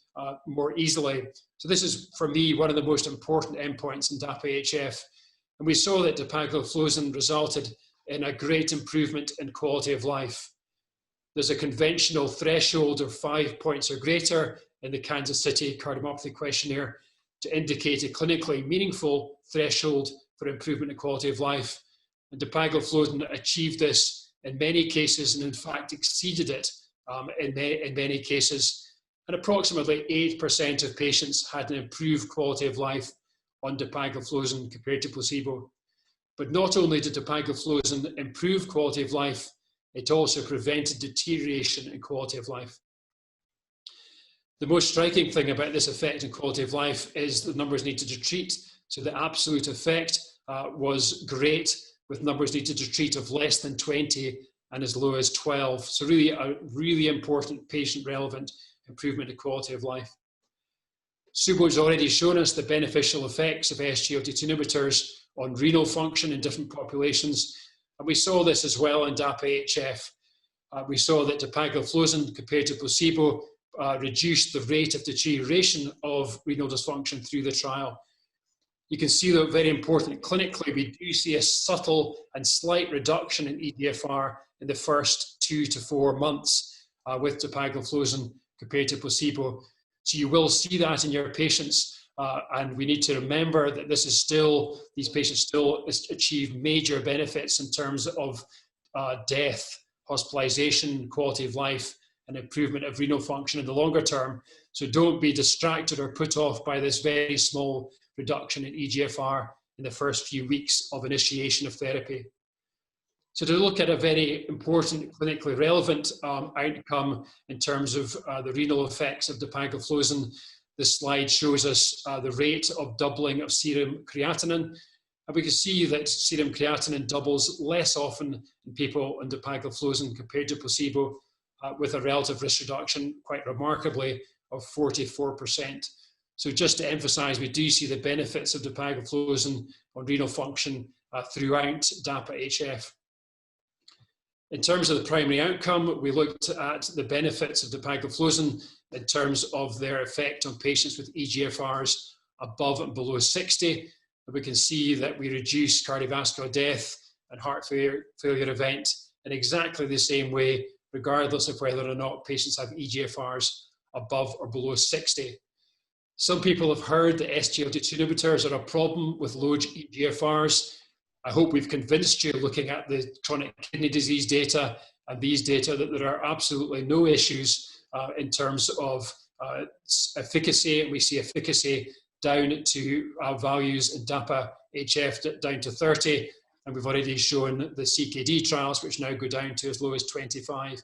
more easily. So this is, for me, one of the most important endpoints in DAPA-HF. And we saw that dapagliflozin resulted in a great improvement in quality of life. There's a conventional threshold of 5 points or greater in the Kansas City Cardiomyopathy Questionnaire to indicate a clinically meaningful threshold for improvement in quality of life. And dapagliflozin achieved this in many cases and in fact exceeded it in many cases. And approximately 8% of patients had an improved quality of life on dapagliflozin compared to placebo. But not only did dapagliflozin improve quality of life, it also prevented deterioration in quality of life. The most striking thing about this effect in quality of life is the numbers needed to treat. So the absolute effect was great, with numbers needed to treat of less than 20 and as low as 12. So really a really important patient-relevant improvement in quality of life. Subodh's already shown us the beneficial effects of SGLT2 inhibitors on renal function in different populations. And we saw this as well in DAPA-HF. We saw that dapagliflozin compared to placebo reduced the rate of deterioration of renal dysfunction through the trial. You can see that very important clinically, we do see a subtle and slight reduction in eGFR in the first 2 to 4 months with dapagliflozin compared to placebo. So you will see that in your patients, and we need to remember that this is still, these patients still achieve major benefits in terms of death, hospitalization, quality of life, and improvement of renal function in the longer term. So don't be distracted or put off by this very small reduction in eGFR in the first few weeks of initiation of therapy. So to look at a very important clinically relevant outcome in terms of the renal effects of dapagliflozin, this slide shows us the rate of doubling of serum creatinine. And we can see that serum creatinine doubles less often in people on dapagliflozin compared to placebo, with a relative risk reduction, quite remarkably, of 44%. So just to emphasize, we do see the benefits of dapagliflozin on renal function throughout DAPA-HF. In terms of the primary outcome, we looked at the benefits of dapagliflozin in terms of their effect on patients with eGFRs above and below 60. And we can see that we reduce cardiovascular death and heart failure event in exactly the same way, regardless of whether or not patients have eGFRs above or below 60. Some people have heard that SGLT2 inhibitors are a problem with low eGFRs. I hope we've convinced you, looking at the chronic kidney disease data and these data, that there are absolutely no issues in terms of efficacy. And we see efficacy down to values in DAPA-HF down to 30. And we've already shown the CKD trials, which now go down to as low as 25.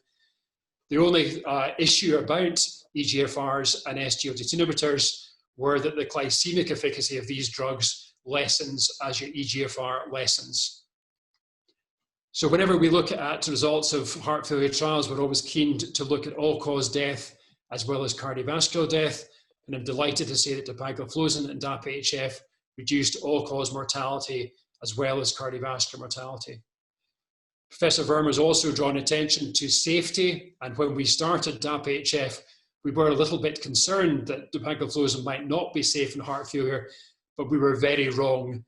The only issue about eGFRs and SGLT2 inhibitors were that the glycemic efficacy of these drugs lessens as your eGFR lessens. So whenever we look at results of heart failure trials, we're always keen to look at all-cause death as well as cardiovascular death. And I'm delighted to say that dapagliflozin and DAPA-HF reduced all-cause mortality as well as cardiovascular mortality. Professor Verma has also drawn attention to safety. And when we started DAPA-HF, we were a little bit concerned that dapagliflozin might not be safe in heart failure, but we were very wrong.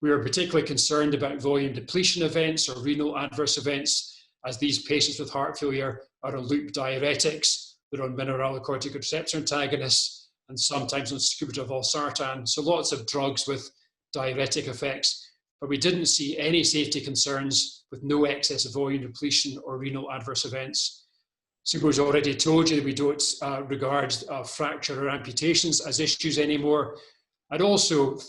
We were particularly concerned about volume depletion events or renal adverse events, as these patients with heart failure are on loop diuretics, they're on mineralocorticoid receptor antagonists, and sometimes on sacubitril valsartan. So lots of drugs with diuretic effects, but we didn't see any safety concerns with no excess of volume depletion or renal adverse events. Subro's already told you that we don't regard fracture or amputations as issues anymore. And also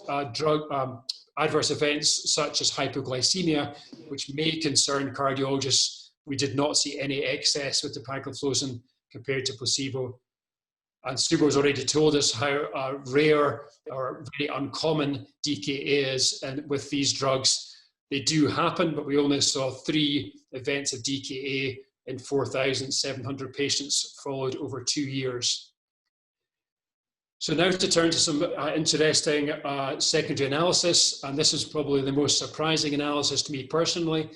adverse events such as hypoglycemia, which may concern cardiologists. We did not see any excess with dapagliflozin compared to placebo. And Subro's already told us how rare or very uncommon DKA is, and with these drugs, they do happen, but we only saw 3 events of DKA in 4,700 patients followed over 2 years. So now to turn to some interesting secondary analysis, and this is probably the most surprising analysis to me personally,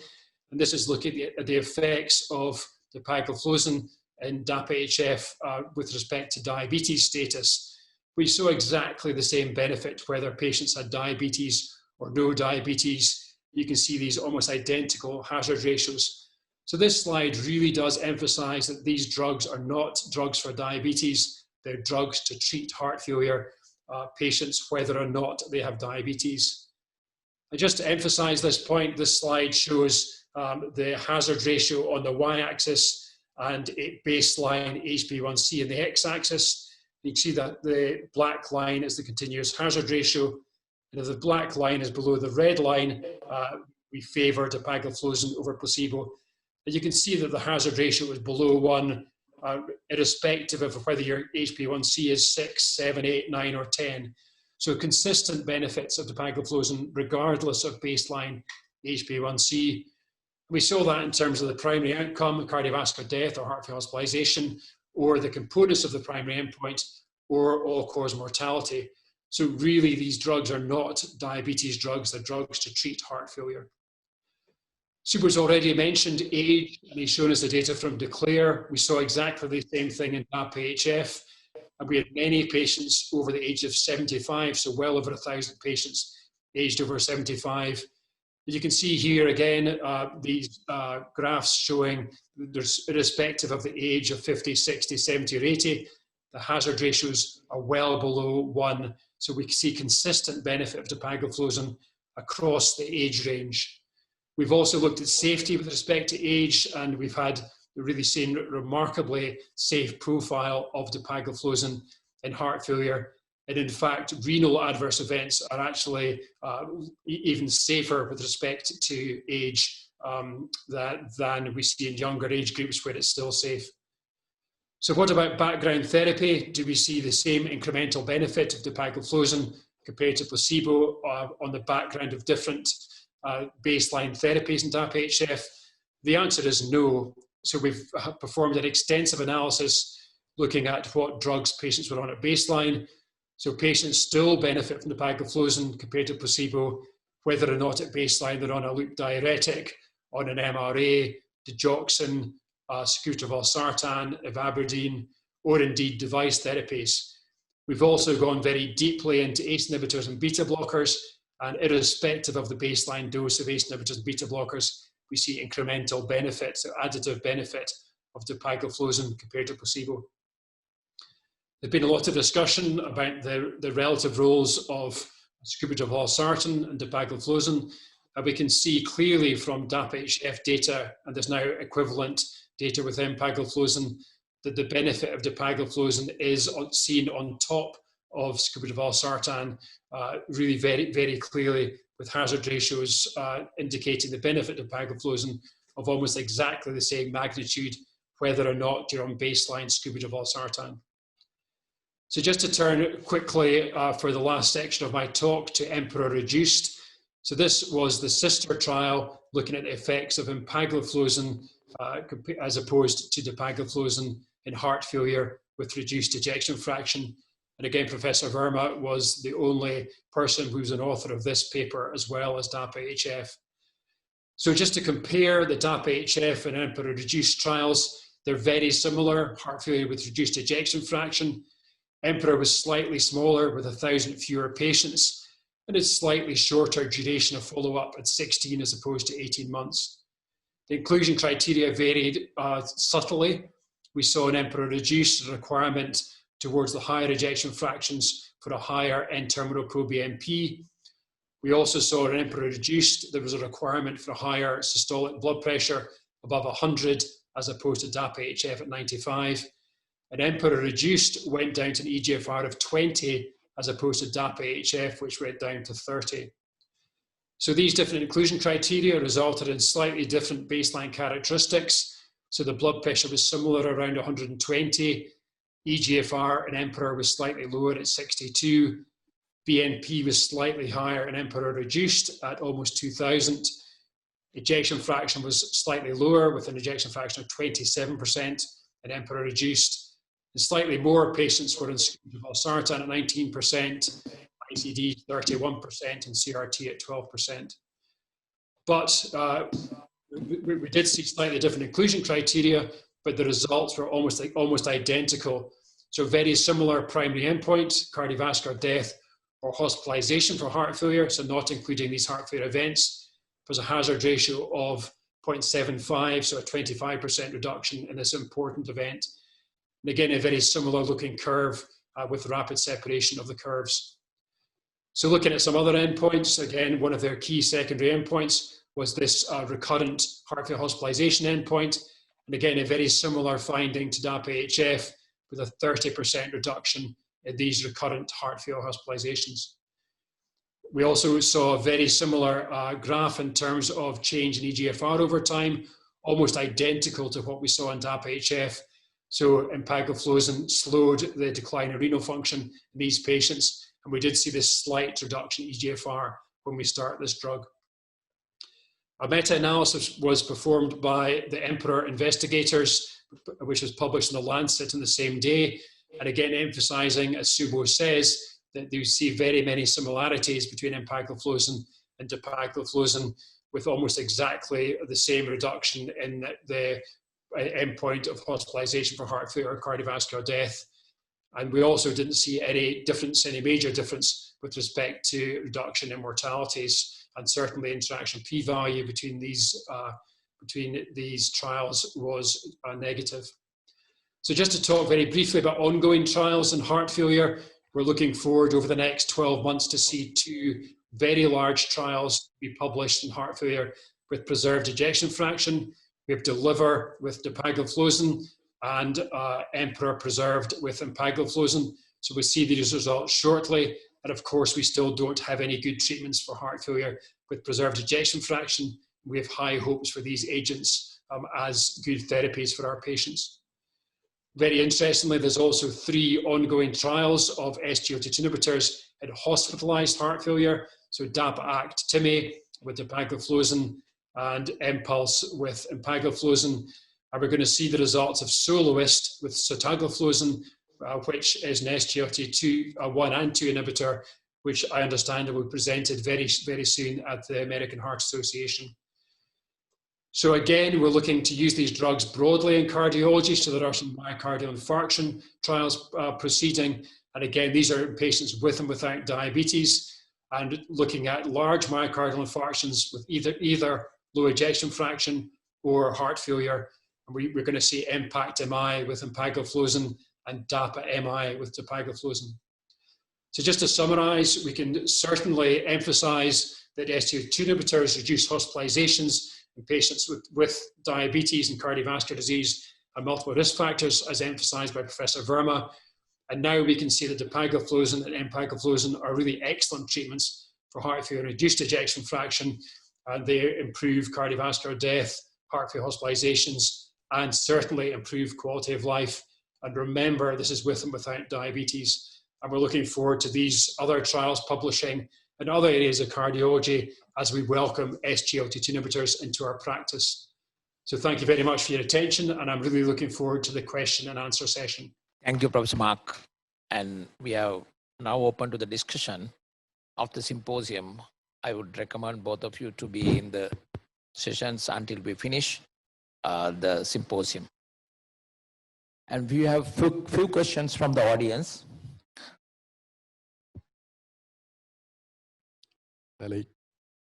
and this is looking at the effects of dapagliflozin and DAPA-HF with respect to diabetes status. We saw exactly the same benefit whether patients had diabetes or no diabetes. You can see these almost identical hazard ratios. So this slide really does emphasize that these drugs are not drugs for diabetes. They're drugs to treat heart failure patients, whether or not they have diabetes. And just to emphasize this point, this slide shows the hazard ratio on the y-axis and a baseline HbA1c in the x-axis. You can see that the black line is the continuous hazard ratio. And if the black line is below the red line, we favor dapagliflozin over placebo. And you can see that the hazard ratio is below 1, irrespective of whether your HbA1c is 6, 7, 8, 9, or 10. So consistent benefits of dapagliflozin regardless of baseline HbA1c. We saw that in terms of the primary outcome, cardiovascular death or heart failure hospitalization, or the components of the primary endpoint, or all-cause mortality. So really, these drugs are not diabetes drugs, they're drugs to treat heart failure. Subro's already mentioned age, and he's shown us the data from DECLARE. We saw exactly the same thing in DAPA-HF, and we had many patients over the age of 75, so well over 1,000 patients aged over 75. You can see here again, these graphs showing there's irrespective of the age of 50, 60, 70, or 80, the hazard ratios are well below 1. So we see consistent benefit of dapagliflozin across the age range. We've also looked at safety with respect to age, and we've really seen a remarkably safe profile of dapagliflozin in heart failure. And in fact, renal adverse events are actually even safer with respect to age than we see in younger age groups where it's still safe. So what about background therapy? Do we see the same incremental benefit of dapagliflozin compared to placebo on the background of different baseline therapies in DAPA-HF? The answer is no. So we've performed an extensive analysis looking at what drugs patients were on at baseline. So patients still benefit from dapagliflozin compared to placebo, whether or not at baseline they're on a loop diuretic, on an MRA, digoxin, sacubitril valsartan, ivabradine, or indeed device therapies. We've also gone very deeply into ACE inhibitors and beta blockers, and irrespective of the baseline dose of ACE inhibitors and beta blockers, we see incremental benefits, or additive benefit of dapagliflozin compared to placebo. There's been a lot of discussion about the relative roles of sacubitril valsartan and dapagliflozin. We can see clearly from DAPA-HF data, and there's now equivalent data with empagliflozin, that the benefit of dapagliflozin is seen on top of sacubitril valsartan, really very, very clearly, with hazard ratios indicating the benefit of dapagliflozin of almost exactly the same magnitude, whether or not you're on baseline sacubitril valsartan. So just to turn quickly for the last section of my talk to Emperor Reduced. So this was the sister trial looking at the effects of Empagliflozin as opposed to Dapagliflozin in heart failure with reduced ejection fraction. And again, Professor Verma was the only person who's an author of this paper as well as DAPA-HF. So just to compare the DAPA-HF and Emperor Reduced trials, they're very similar, heart failure with reduced ejection fraction. Emperor was slightly smaller with 1,000 fewer patients and a slightly shorter duration of follow-up at 16 as opposed to 18 months. The inclusion criteria varied subtly. We saw in Emperor Reduced a requirement towards the higher ejection fractions for a higher end-terminal pro-BNP. We also saw in Emperor Reduced there was a requirement for a higher systolic blood pressure above 100 as opposed to DAPA-HF at 95. And Emperor Reduced went down to an eGFR of 20 as opposed to DAPA-HF, which went down to 30. So these different inclusion criteria resulted in slightly different baseline characteristics. So the blood pressure was similar around 120. eGFR in Emperor was slightly lower at 62. BNP was slightly higher in Emperor Reduced at almost 2,000. Ejection fraction was slightly lower with an ejection fraction of 27% in Emperor Reduced. And slightly more patients were in valsartan at 19%, ICD 31%, and CRT at 12%. But we did see slightly different inclusion criteria, but the results were almost identical. So very similar primary endpoints, cardiovascular death or hospitalization for heart failure, so not including these heart failure events. There was a hazard ratio of 0.75, so a 25% reduction in this important event. And again, a very similar looking curve with rapid separation of the curves. So looking at some other endpoints, again, one of their key secondary endpoints was this recurrent heart failure hospitalization endpoint. And again, a very similar finding to DAPA-HF with a 30% reduction in these recurrent heart failure hospitalizations. We also saw a very similar graph in terms of change in eGFR over time, almost identical to what we saw in DAPA-HF. So empagliflozin slowed the decline in renal function in these patients, and we did see this slight reduction in eGFR when we start this drug. A meta-analysis was performed by the Emperor investigators, which was published in The Lancet on the same day, and again emphasizing, as Subo says, that you see very many similarities between empagliflozin and dapagliflozin, with almost exactly the same reduction in the endpoint of hospitalization for heart failure or cardiovascular death. And we also didn't see any difference, any major difference with respect to reduction in mortalities, and certainly interaction p-value between these trials was negative. So just to talk very briefly about ongoing trials in heart failure, we're looking forward over the next 12 months to see 2 very large trials be published in heart failure with preserved ejection fraction. We have DELIVER with dapagliflozin and Emperor preserved with empagliflozin. So we'll see these results shortly. And of course, we still don't have any good treatments for heart failure with preserved ejection fraction. We have high hopes for these agents as good therapies for our patients. Very interestingly, there's also 3 ongoing trials of SGLT2 inhibitors in hospitalized heart failure. So DAPA-CKD with dapagliflozin and Impulse with empagliflozin. And we're going to see the results of SOLOIST with sotagliflozin, which is an SGLT2 1 and 2 inhibitor, which I understand will be presented very, very soon at the American Heart Association. So again, we're looking to use these drugs broadly in cardiology. So there are some myocardial infarction trials proceeding. And again, these are patients with and without diabetes, and looking at large myocardial infarctions with either low ejection fraction or heart failure. And we're going to see IMPACT-MI with empagliflozin and DAPA-MI with dapagliflozin. So just to summarize, we can certainly emphasize that SGLT2 inhibitors reduce hospitalizations in patients with diabetes and cardiovascular disease and multiple risk factors, as emphasized by Professor Verma. And now we can see that dapagliflozin and empagliflozin are really excellent treatments for heart failure and reduced ejection fraction, and they improve cardiovascular death, heart failure hospitalizations, and certainly improve quality of life. And remember, this is with and without diabetes. And we're looking forward to these other trials publishing in other areas of cardiology as we welcome SGLT2 inhibitors into our practice. So thank you very much for your attention, and I'm really looking forward to the question and answer session. Thank you, Professor Mark. And we are now open to the discussion of the symposium. I would recommend both of you to be in the sessions until we finish the symposium. And we have few questions from the audience. Shall I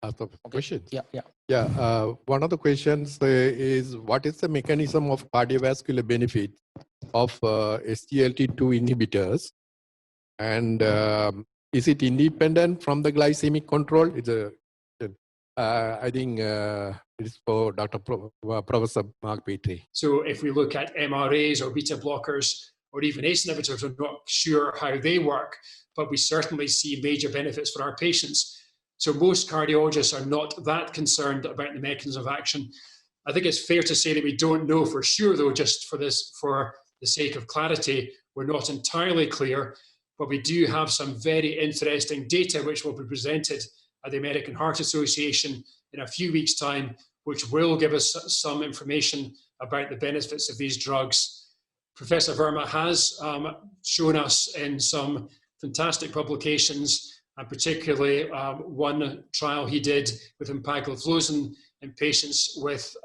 ask the question? Yeah. One of the questions is, what is the mechanism of cardiovascular benefit of SGLT2 inhibitors? And is it independent from the glycemic control? It's a, I think it's for Professor Mark Petrie. So if we look at MRAs or beta blockers or even ACE inhibitors, we're not sure how they work, but we certainly see major benefits for our patients. So most cardiologists are not that concerned about the mechanism of action. I think it's fair to say that we don't know for sure, though, just for the sake of clarity, we're not entirely clear, but we do have some very interesting data which will be presented at the American Heart Association in a few weeks' time, which will give us some information about the benefits of these drugs. Professor Verma has shown us in some fantastic publications, and particularly one trial he did with Empagliflozin in patients with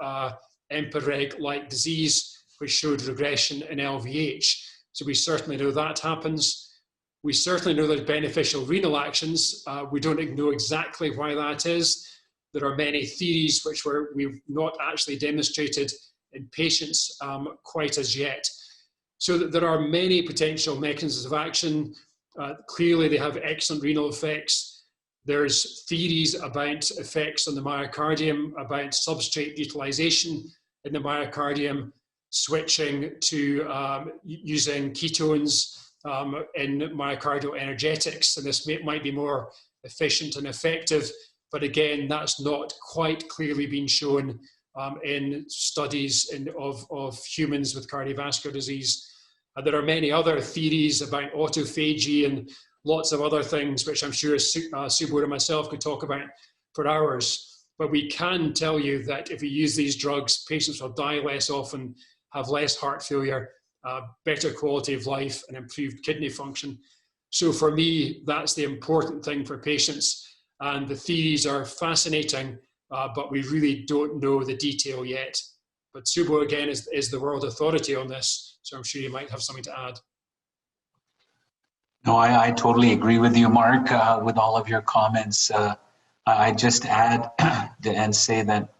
Empareg-like disease, which showed regression in LVH. So we certainly know that happens. We certainly know there's beneficial renal actions. We don't know exactly why that is. There are many theories which we've not actually demonstrated in patients quite as yet. So that there are many potential mechanisms of action. Clearly, they have excellent renal effects. There's theories about effects on the myocardium, about substrate utilization in the myocardium, switching to using ketones in myocardial energetics, and this might be more efficient and effective. But again, that's not quite clearly been shown in studies of humans with cardiovascular disease. There are many other theories about autophagy and lots of other things, which I'm sure Subodh and myself could talk about for hours. But we can tell you that if we use these drugs, patients will die less often, have less heart failure, better quality of life, and improved kidney function. So for me, that's the important thing for patients. And the theories are fascinating, but we really don't know the detail yet. But Subodh, again, is the world authority on this. So I'm sure you might have something to add. No, I totally agree with you, Mark, with all of your comments. I just add and say that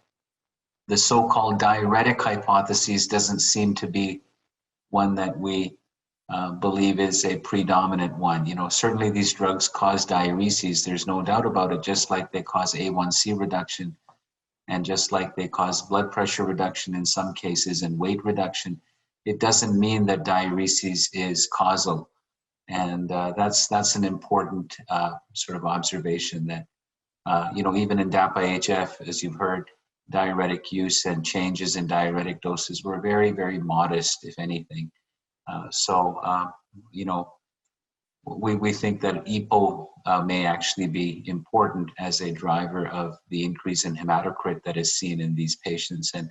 the so-called diuretic hypothesis doesn't seem to be one that we believe is a predominant one. You know, certainly these drugs cause diureses. There's no doubt about it, just like they cause A1C reduction and just like they cause blood pressure reduction in some cases and weight reduction. It doesn't mean that diuresis is causal. And that's an important sort of observation that, you know, even in DAPA-HF, as you've heard, diuretic use and changes in diuretic doses were very, very modest, if anything. You know, we think that EPO may actually be important as a driver of the increase in hematocrit that is seen in these patients. And,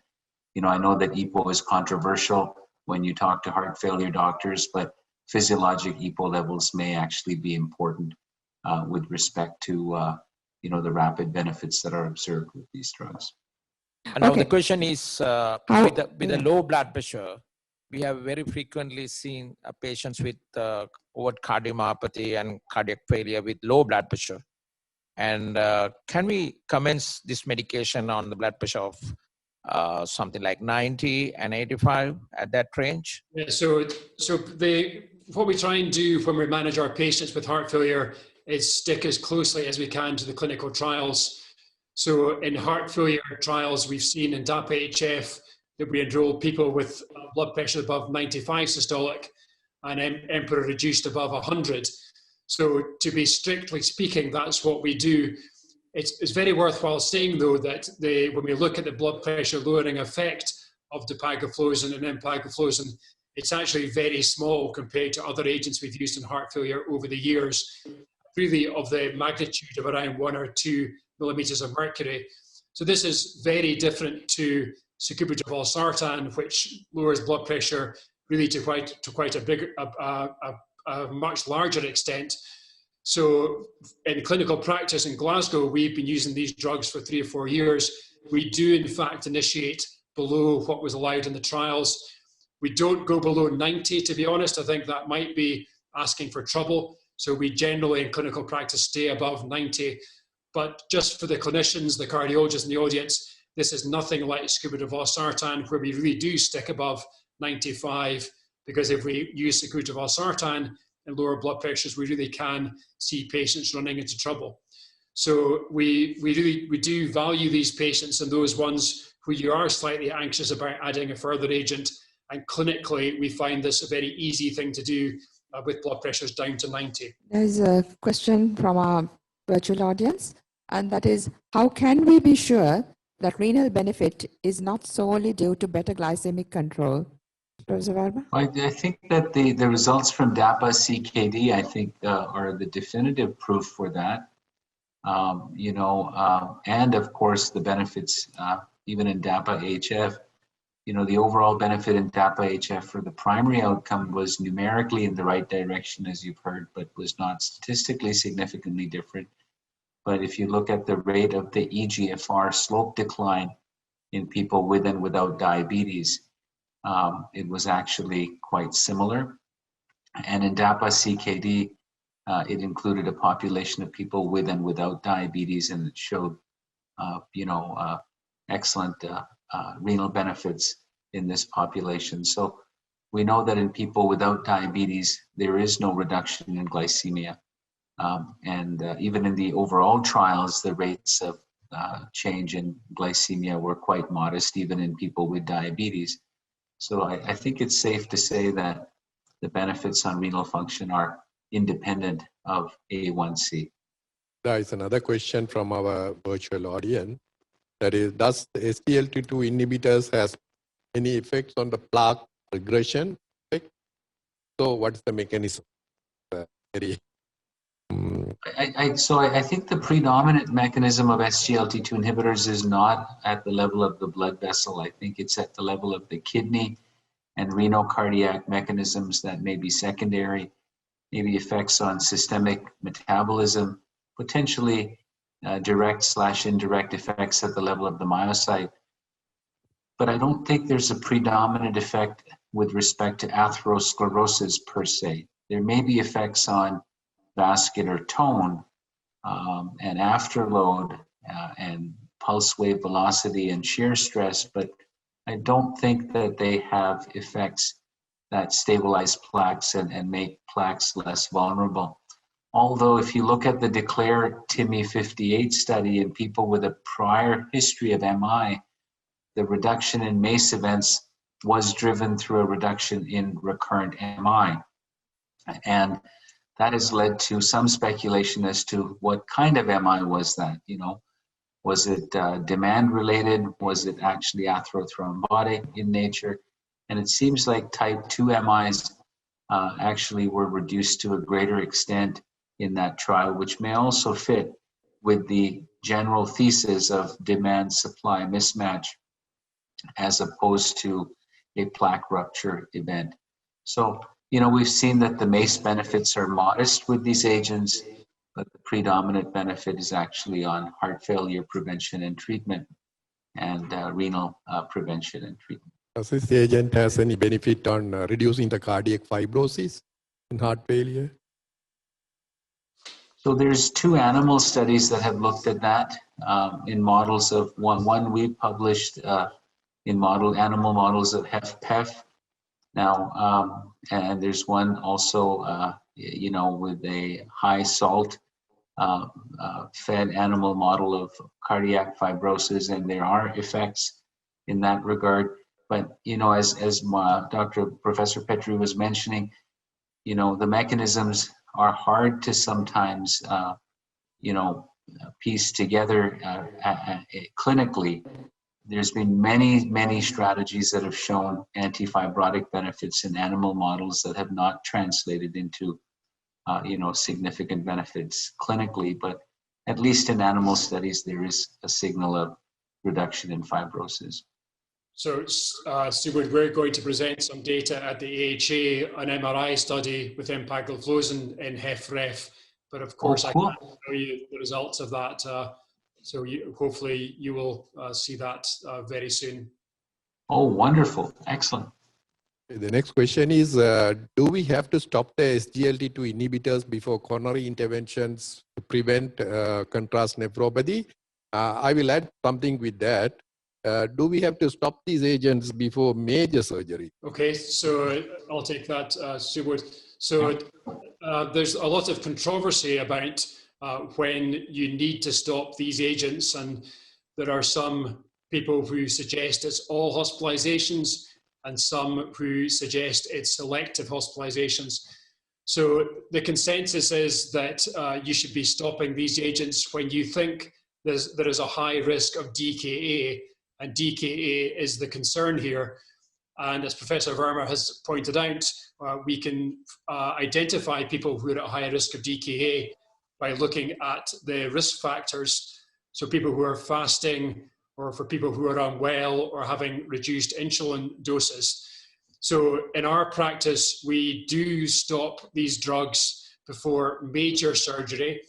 you know, I know that EPO is controversial when you talk to heart failure doctors, but physiologic EPO levels may actually be important with respect to, you know, the rapid benefits that are observed with these drugs. And now the question is, with the low blood pressure, we have very frequently seen patients with overt cardiomyopathy and cardiac failure with low blood pressure. And can we commence this medication on the blood pressure of something like 90 and 85 at that range? Yeah, so what we try and do when we manage our patients with heart failure is stick as closely as we can to the clinical trials. So in heart failure trials, we've seen in DAPA-HF that we enroll people with blood pressure above 95 systolic and Emperor reduced above 100. So to be strictly speaking, that's what we do. It's very worthwhile saying, though, that when we look at the blood pressure lowering effect of Dapagliflozin and Empagliflozin, it's actually very small compared to other agents we've used in heart failure over the years, really of the magnitude of around 1 or 2 millimeters of mercury. So this is very different to sacubitril/valsartan, which lowers blood pressure really to quite a much larger extent. So in clinical practice in Glasgow, we've been using these drugs for 3 or 4 years. We do in fact initiate below what was allowed in the trials. We don't go below 90, to be honest. I think that might be asking for trouble. So we generally in clinical practice stay above 90. But just for the clinicians, the cardiologists in the audience, this is nothing like sacubitril/valsartan, where we really do stick above 95, because if we use sacubitril/valsartan and lower blood pressures, we really can see patients running into trouble. So we do value these patients and those ones who you are slightly anxious about adding a further agent. And clinically, we find this a very easy thing to do with blood pressures down to 90. There's a question from our virtual audience, and that is, how can we be sure that renal benefit is not solely due to better glycemic control? Professor Verma? I think that the results from DAPA-CKD, I think, are the definitive proof for that. And of course, the benefits, even in DAPA-HF, the overall benefit in DAPA-HF for the primary outcome was numerically in the right direction, as you've heard, but was not statistically significantly different. But if you look at the rate of the eGFR slope decline in people with and without diabetes, it was actually quite similar. And in DAPA-CKD, it included a population of people with and without diabetes, and it showed, excellent renal benefits in this population. So we know that in people without diabetes, there is no reduction in glycemia. And even in the overall trials, the rates of change in glycemia were quite modest, even in people with diabetes. So I think it's safe to say that the benefits on renal function are independent of A1C. There is another question from our virtual audience. That is, does the SGLT2 inhibitors has any effects on the plaque regression? So what's the mechanism? I think the predominant mechanism of SGLT2 inhibitors is not at the level of the blood vessel. I think it's at the level of the kidney and renal cardiac mechanisms that may be secondary, maybe effects on systemic metabolism, potentially direct/indirect effects at the level of the myocyte. But I don't think there's a predominant effect with respect to atherosclerosis per se. There may be effects on vascular tone and afterload and pulse wave velocity and shear stress, but I don't think that they have effects that stabilize plaques and make plaques less vulnerable. Although if you look at the DECLARE-TIMI 58 study in people with a prior history of MI, the reduction in MACE events was driven through a reduction in recurrent MI. And that has led to some speculation as to what kind of MI was that, Was it demand related? Was it actually atherothrombotic in nature? And it seems like type 2 MIs actually were reduced to a greater extent in that trial, which may also fit with the general thesis of demand-supply mismatch as opposed to a plaque rupture event. So, we've seen that the MACE benefits are modest with these agents, but the predominant benefit is actually on heart failure prevention and treatment and renal prevention and treatment. Does this agent has any benefit on reducing the cardiac fibrosis in heart failure? So there's 2 animal studies that have looked at that in models of one we published in animal models of HFpEF. Now, and there's one also, with a high salt fed animal model of cardiac fibrosis, and there are effects in that regard. But, as Professor Petri was mentioning, the mechanisms are hard to sometimes, piece together clinically. there's been many strategies that have shown anti-fibrotic benefits in animal models that have not translated into significant benefits clinically, but at least in animal studies, there is a signal of reduction in fibrosis. So, Stuart, we're going to present some data at the AHA, an MRI study with Empagliflozin in HFrEF, but of course I can't tell you the results of that. So hopefully you will see that very soon. Oh, wonderful. Excellent. The next question is, do we have to stop the SGLT2 inhibitors before coronary interventions to prevent contrast nephropathy? I will add something with that. Do we have to stop these agents before major surgery? Okay, so I'll take that, Stuart. So there's a lot of controversy about when you need to stop these agents, and there are some people who suggest it's all hospitalizations and some who suggest it's selective hospitalizations. So the consensus is that you should be stopping these agents when you think there is a high risk of DKA, and DKA is the concern here. And as Professor Verma has pointed out, we can identify people who are at high risk of DKA by looking at the risk factors. So people who are fasting, or for people who are unwell or having reduced insulin doses. So in our practice, we do stop these drugs before major surgery.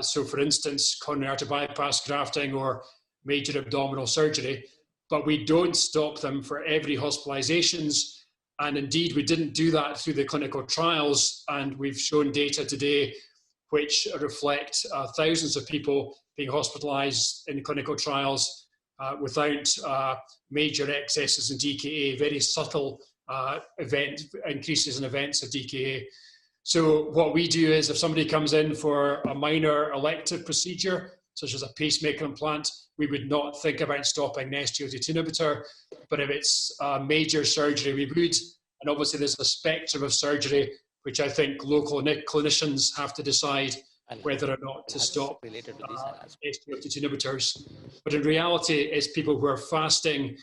So for instance, coronary artery bypass grafting or major abdominal surgery, but we don't stop them for every hospitalizations. And indeed, we didn't do that through the clinical trials. And we've shown data today which reflect thousands of people being hospitalized in clinical trials without major excesses in DKA, very subtle increases in events of DKA. So what we do is if somebody comes in for a minor elective procedure, such as a pacemaker implant, we would not think about stopping an SGLT2 inhibitor. But if it's a major surgery, we would. And obviously there's a spectrum of surgery, which I think local clinicians have to decide whether or not to stop SGLT2 inhibitors. But in reality, it's people who are fasting,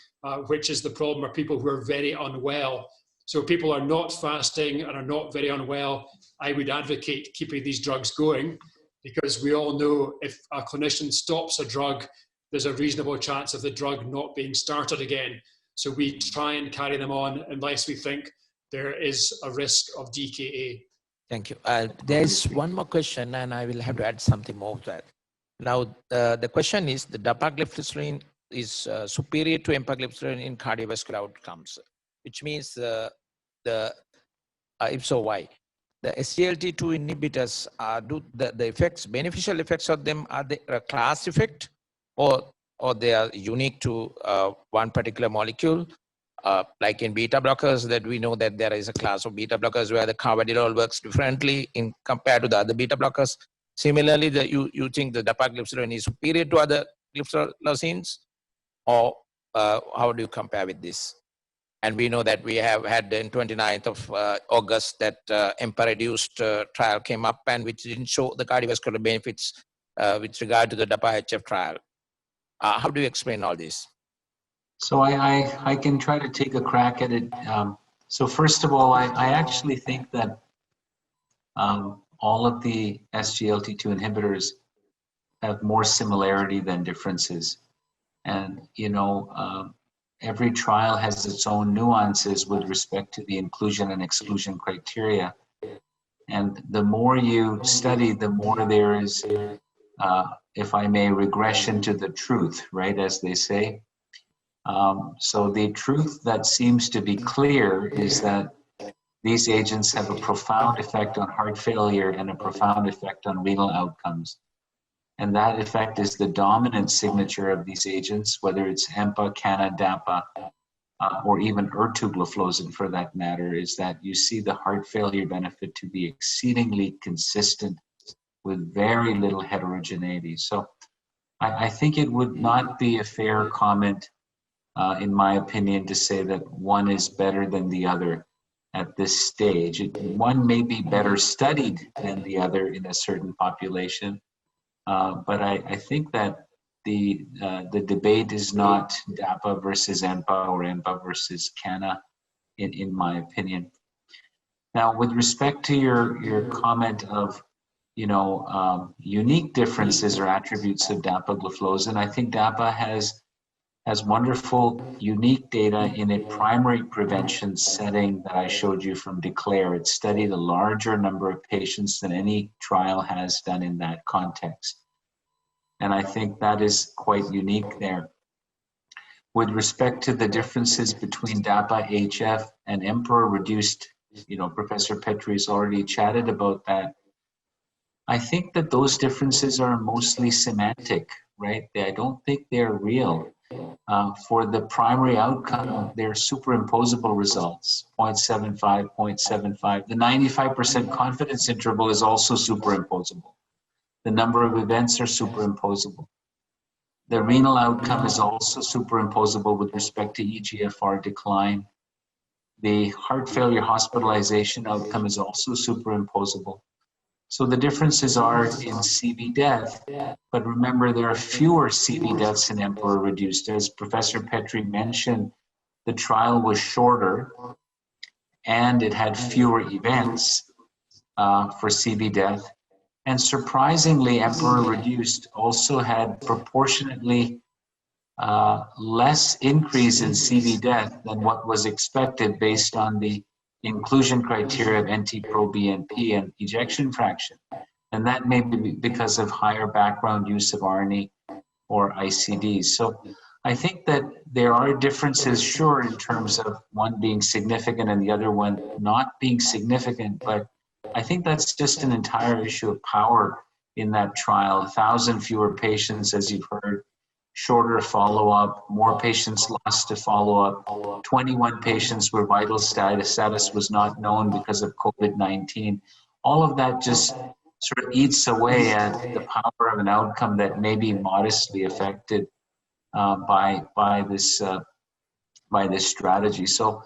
which is the problem, are people who are very unwell. So people are not fasting and are not very unwell. I would advocate keeping these drugs going, because we all know if a clinician stops a drug, there's a reasonable chance of the drug not being started again. So we try and carry them on unless we think there is a risk of DKA. Thank you. There's one more question, and I will have to add something more to that. Now, the question is, the Dapagliflozin is superior to Empagliflozin in cardiovascular outcomes, which means if so, why? The SGLT2 inhibitors, do the effects, beneficial effects of them, are they a class effect, or they are unique to one particular molecule? Like in beta blockers, that we know that there is a class of beta blockers where the carvedilol works differently in compared to the other beta blockers. Similarly, you think the dapagliflozin is superior to other gliflozins, or how do you compare with this? And we know that we have had in 29th of August that EMPA-reduced trial came up, and which didn't show the cardiovascular benefits with regard to the DAPA-HF trial. How do you explain all this? So I can try to take a crack at it. So first of all, I actually think that all of the SGLT2 inhibitors have more similarity than differences. And, every trial has its own nuances with respect to the inclusion and exclusion criteria. And the more you study, the more there is, if I may, regression to the truth, right, as they say. So the truth that seems to be clear is that these agents have a profound effect on heart failure and a profound effect on renal outcomes. And that effect is the dominant signature of these agents, whether it's EMPA, CANA, DAPA, or even ertugliflozin for that matter, is that you see the heart failure benefit to be exceedingly consistent with very little heterogeneity. So I think it would not be a fair comment, in my opinion, to say that one is better than the other at this stage. One may be better studied than the other in a certain population, but I think that the debate is not DAPA versus EMPA or EMPA versus CANA, in my opinion. Now, with respect to your comment of, unique differences or attributes of dapagliflozin, I think DAPA has wonderful, unique data in a primary prevention setting that I showed you from DECLARE. It studied a larger number of patients than any trial has done in that context. And I think that is quite unique there. With respect to the differences between DAPA-HF and EMPA-reduced, Professor Petri's already chatted about that. I think that those differences are mostly semantic, right? I don't think they're real. For the primary outcome, they're superimposable results, 0.75, 0.75. The 95% confidence interval is also superimposable. The number of events are superimposable. The renal outcome is also superimposable with respect to eGFR decline. The heart failure hospitalization outcome is also superimposable. So the differences are in CV death, but remember there are fewer CV deaths in EMPA-reduced. As Professor Petri mentioned, the trial was shorter and it had fewer events for CV death. And surprisingly, EMPA-reduced also had proportionately less increase in CV death than what was expected based on the inclusion criteria of NT-proBNP and ejection fraction. And that may be because of higher background use of ARNI or ICDs. So I think that there are differences, sure, in terms of one being significant and the other one not being significant, but I think that's just an entire issue of power in that trial. 1,000 fewer patients, as you've heard, shorter follow-up, more patients lost to follow-up, 21 patients where vital status was not known because of COVID-19. All of that just sort of eats away at the power of an outcome that may be modestly affected by this strategy. So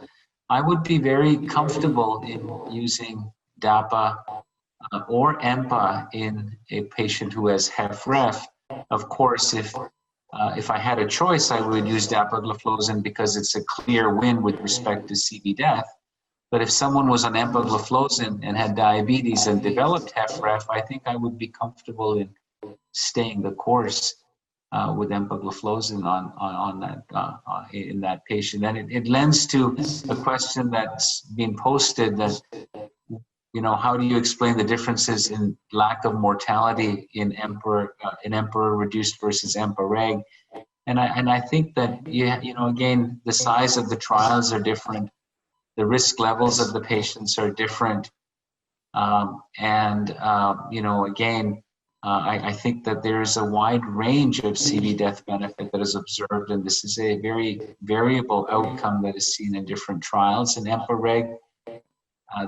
I would be very comfortable in using DAPA or EMPA in a patient who has HFrEF. Of course, if I had a choice, I would use Dapagliflozin because it's a clear win with respect to CV death. But if someone was on Empagliflozin and had diabetes and developed HFrEF, I think I would be comfortable in staying the course with Empagliflozin in that patient. And it lends to a question that's been posted that, how do you explain the differences in lack of mortality in EMPA-reduced versus EMPA-reg? And I think that, again, the size of the trials are different. The risk levels of the patients are different. Again, I think that there is a wide range of CV death benefit that is observed, and this is a very variable outcome that is seen in different trials. In EMPA-reg,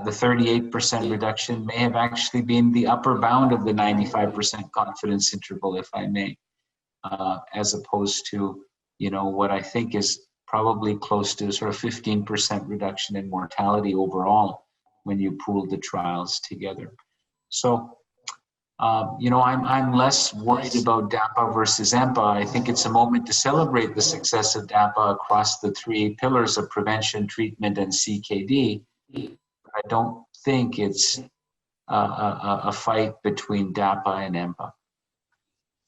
the 38% reduction may have actually been the upper bound of the 95% confidence interval, if I may, as opposed to, what I think is probably close to sort of 15% reduction in mortality overall when you pool the trials together. So, I'm less worried about DAPA versus EMPA. I think it's a moment to celebrate the success of DAPA across the three pillars of prevention, treatment, and CKD. I don't think it's a fight between DAPA and EMPA.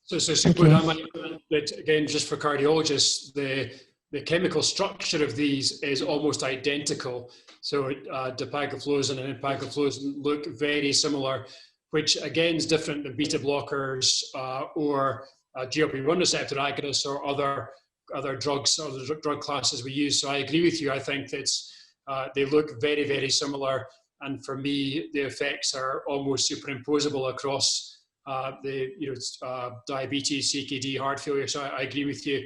So Subodh, I might add that, again, just for cardiologists, the chemical structure of these is almost identical. So Dapagliflozin and Empagliflozin look very similar, which again is different than beta blockers or GLP-1 receptor agonists or other drugs or the drug classes we use. So I agree with you. I think that's they look very, very similar, and for me, the effects are almost superimposable across diabetes, CKD, heart failure. So I agree with you.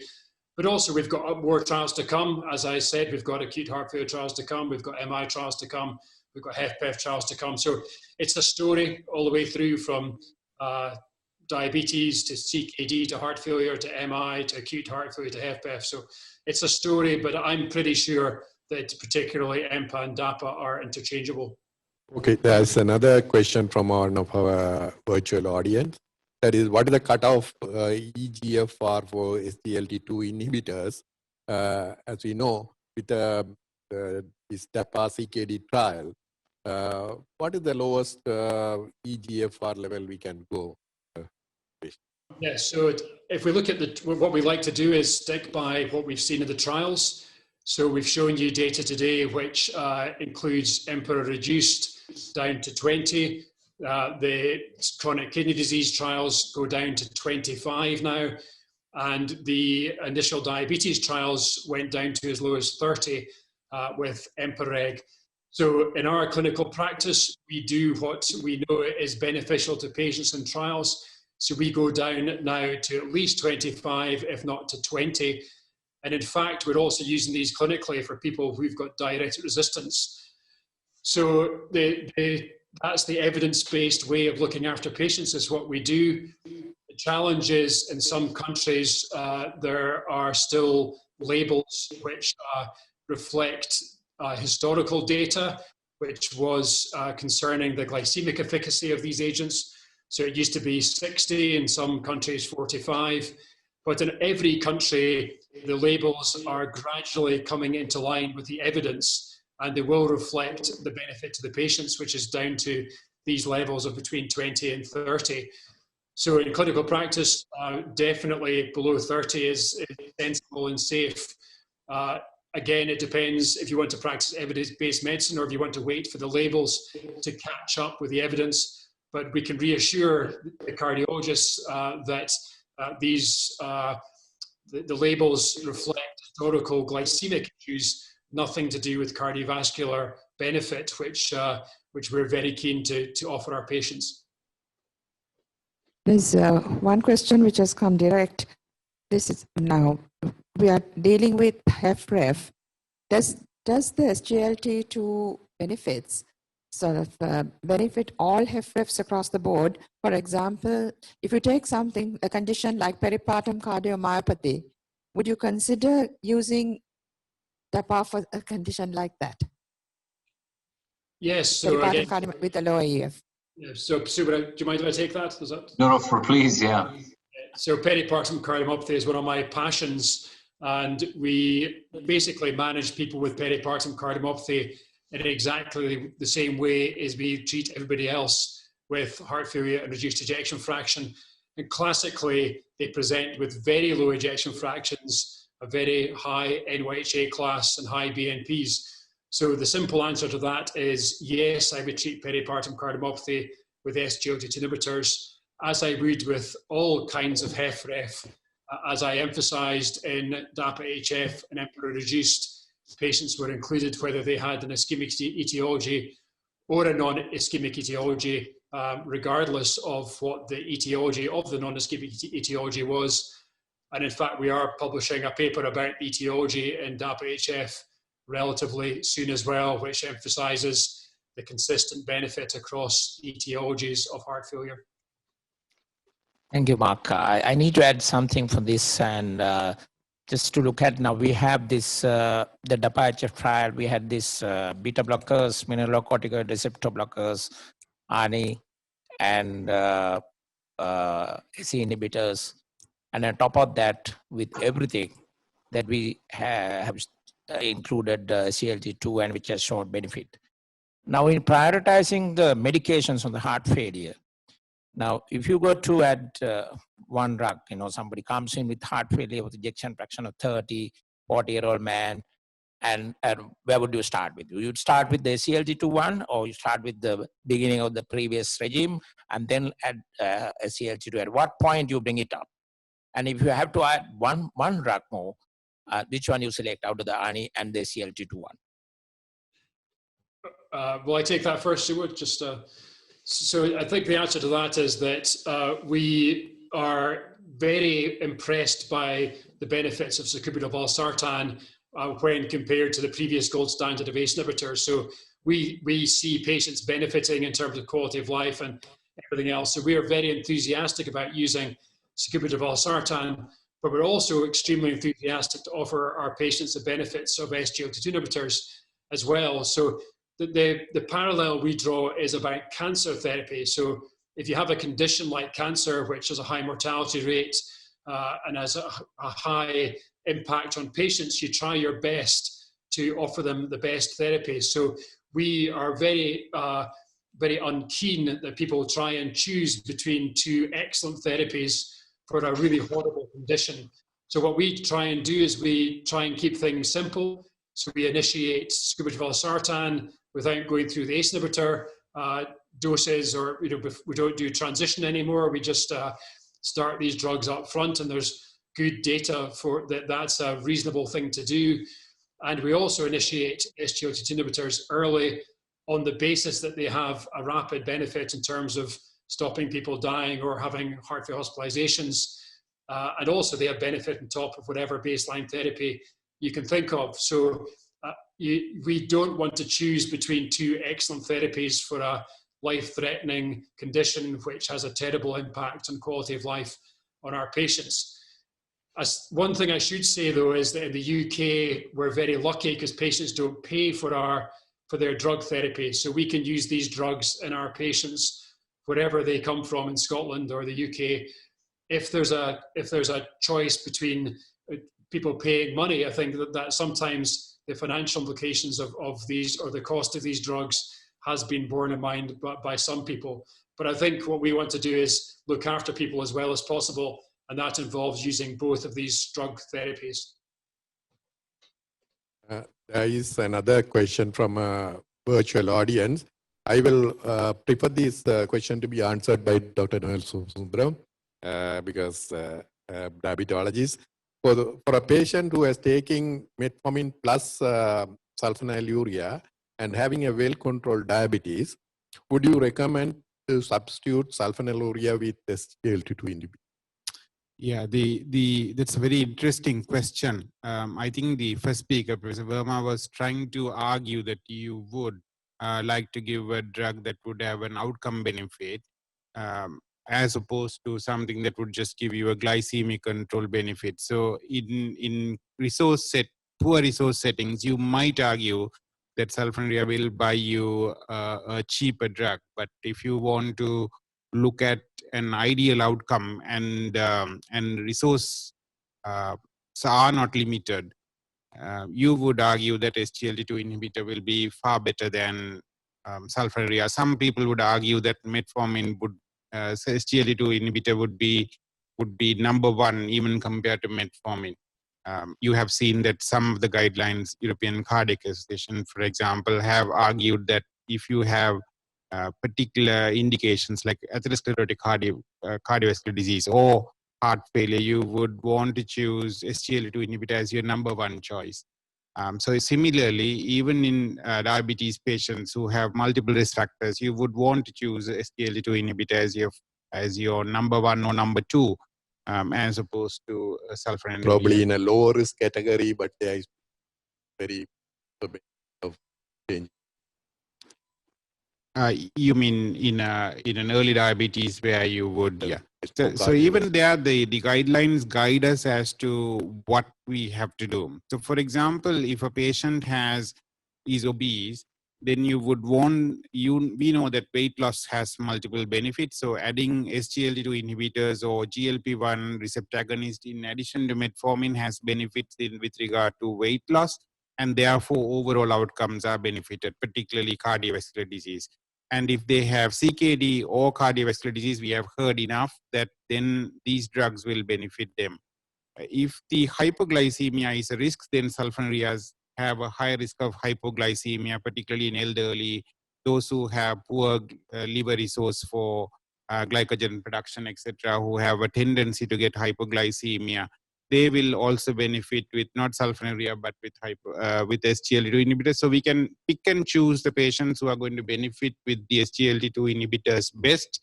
But also, we've got more trials to come. As I said, we've got acute heart failure trials to come. We've got MI trials to come. We've got HFpEF trials to come. So it's a story all the way through from diabetes to CKD to heart failure to MI to acute heart failure to HFpEF. So it's a story, but I'm pretty sure that particularly EMPA and DAPA are interchangeable. Okay, there's another question from one of our virtual audience. That is, what is the cutoff EGFR for SGLT2 inhibitors? As we know, with this DAPA-CKD trial, what is the lowest EGFR level we can go? Yes, so if we look at what we like to do is stick by what we've seen in the trials. So we've shown you data today, which includes Emperor reduced down to 20. The chronic kidney disease trials go down to 25 now. And the initial diabetes trials went down to as low as 30 with Empereg. So in our clinical practice, we do what we know is beneficial to patients in trials. So we go down now to at least 25, if not to 20. And in fact, we're also using these clinically for people who've got diuretic resistance. So that's the evidence-based way of looking after patients is what we do. The challenge is in some countries, there are still labels which reflect historical data, which was concerning the glycemic efficacy of these agents. So it used to be 60, in some countries 45, but in every country, the labels are gradually coming into line with the evidence, and they will reflect the benefit to the patients, which is down to these levels of between 20 and 30. So in clinical practice, definitely below 30 is sensible and safe. Again, it depends if you want to practice evidence-based medicine or if you want to wait for the labels to catch up with the evidence. But we can reassure the cardiologists that the labels reflect historical glycemic issues, nothing to do with cardiovascular benefit, which we're very keen to offer our patients. There's one question which has come direct. This is now, we are dealing with HFrEF. Does the SGLT2 benefits sort of benefit all HFrEFs across the board? For example, if you take a condition like peripartum cardiomyopathy, would you consider using DAPA for a condition like that? Yes. So again, with a low EF. Yeah, so do you mind if I take that? Is that? No, please, yeah. So peripartum cardiomyopathy is one of my passions, and we basically manage people with peripartum cardiomyopathy in exactly the same way as we treat everybody else with heart failure and reduced ejection fraction. And classically, they present with very low ejection fractions, a very high NYHA class and high BNPs. So the simple answer to that is yes, I would treat peripartum cardiomyopathy with SGLT2 inhibitors, as I would with all kinds of HFrEF. As I emphasized in DAPA-HF and Emperor reduced, patients were included whether they had an ischemic etiology or a non-ischemic etiology, regardless of what the etiology of the non-ischemic etiology was. And in fact, we are publishing a paper about etiology in DAPA-HF relatively soon as well, which emphasizes the consistent benefit across etiologies of heart failure. Thank you, Mark. I need to add something for this, and just to look at now, we have this, the DAPA-HF trial, we had this beta blockers, mineralocorticoid receptor blockers, ARNI, and AC inhibitors. And on top of that, with everything that we have included SGLT2 and which has shown benefit. Now in prioritizing the medications on the heart failure, now if you go to add one drug, somebody comes in with heart failure with ejection fraction of 30, 40-year-old man, and where would you start with? You'd start with the SGLT2 one, or you start with the beginning of the previous regime and then add SGLT2. At what point you bring it up? And if you have to add one drug more, which one you select out of the ARNI and the SGLT2 one? Will I take that first, Stuart? So I think the answer to that is that we are very impressed by the benefits of sacubitril/valsartan when compared to the previous gold standard of ACE inhibitors. So we see patients benefiting in terms of quality of life and everything else. So we are very enthusiastic about using sacubitril/valsartan, but we're also extremely enthusiastic to offer our patients the benefits of SGLT2 inhibitors as well. So the parallel we draw is about cancer therapy. So if you have a condition like cancer, which has a high mortality rate and has a high impact on patients, you try your best to offer them the best therapies. So we are very, very unkeen that people try and choose between two excellent therapies for a really horrible condition. So what we try and do is we try and keep things simple. So we initiate sacubitril/valsartan without going through the ACE inhibitor doses, or we don't do transition anymore. We just start these drugs up front, and there's good data for that. That's a reasonable thing to do. And we also initiate SGLT2 inhibitors early on the basis that they have a rapid benefit in terms of stopping people dying or having heart failure hospitalizations. And also they have benefit on top of whatever baseline therapy you can think of. So we don't want to choose between two excellent therapies for a life-threatening condition which has a terrible impact on quality of life on our patients. As one thing I should say though is that in the UK we're very lucky because patients don't pay for their drug therapy, so we can use these drugs in our patients wherever they come from in Scotland or the UK. If there's a choice between people paying money, I think that sometimes the financial implications of these, or the cost of these drugs, has been borne in mind by some people. But I think what we want to do is look after people as well as possible, and that involves using both of these drug therapies. There is another question from a virtual audience. I will prefer this question to be answered by Dr. Noel Sundram because diabetologist. For a patient who is taking metformin plus sulfonylurea and having a well-controlled diabetes, would you recommend to substitute sulfonylurea with SGLT2 inhibitor? Yeah, that's a very interesting question. I think the first speaker, Professor Verma, was trying to argue that you would like to give a drug that would have an outcome benefit, as opposed to something that would just give you a glycemic control benefit. So in poor resource settings, you might argue that sulfonylurea will buy you a cheaper drug. But if you want to look at an ideal outcome and resource are not limited, you would argue that SGLT2 inhibitor will be far better than sulfonylurea. Some people would argue that metformin would SGLT2 inhibitor would be number one even compared to metformin. You have seen that some of the guidelines, European Cardiac Association, for example, have argued that if you have particular indications like atherosclerotic cardiovascular disease or heart failure, you would want to choose SGLT2 inhibitor as your number one choice. So similarly, even in diabetes patients who have multiple risk factors, you would want to choose SGLT2 inhibitor as your number one or number two, as opposed to sulfonylurea. Probably in a lower risk category, but there is very of change. You mean in an early diabetes where you would, yeah. So even there, the guidelines guide us as to what we have to do. So for example, if a patient is obese, then you would we know that weight loss has multiple benefits. So adding SGLT2 inhibitors or GLP-1 receptor agonist in addition to metformin has benefits with regard to weight loss, and therefore overall outcomes are benefited, particularly cardiovascular disease. And if they have CKD or cardiovascular disease, we have heard enough that then these drugs will benefit them. If the hypoglycemia is a risk, then sulfonylureas have a high risk of hypoglycemia, particularly in elderly, those who have poor liver resource for glycogen production, etc., who have a tendency to get hypoglycemia. They will also benefit with not sulfonylurea, but with SGLT2 inhibitors. So we can pick and choose the patients who are going to benefit with the SGLT2 inhibitors best.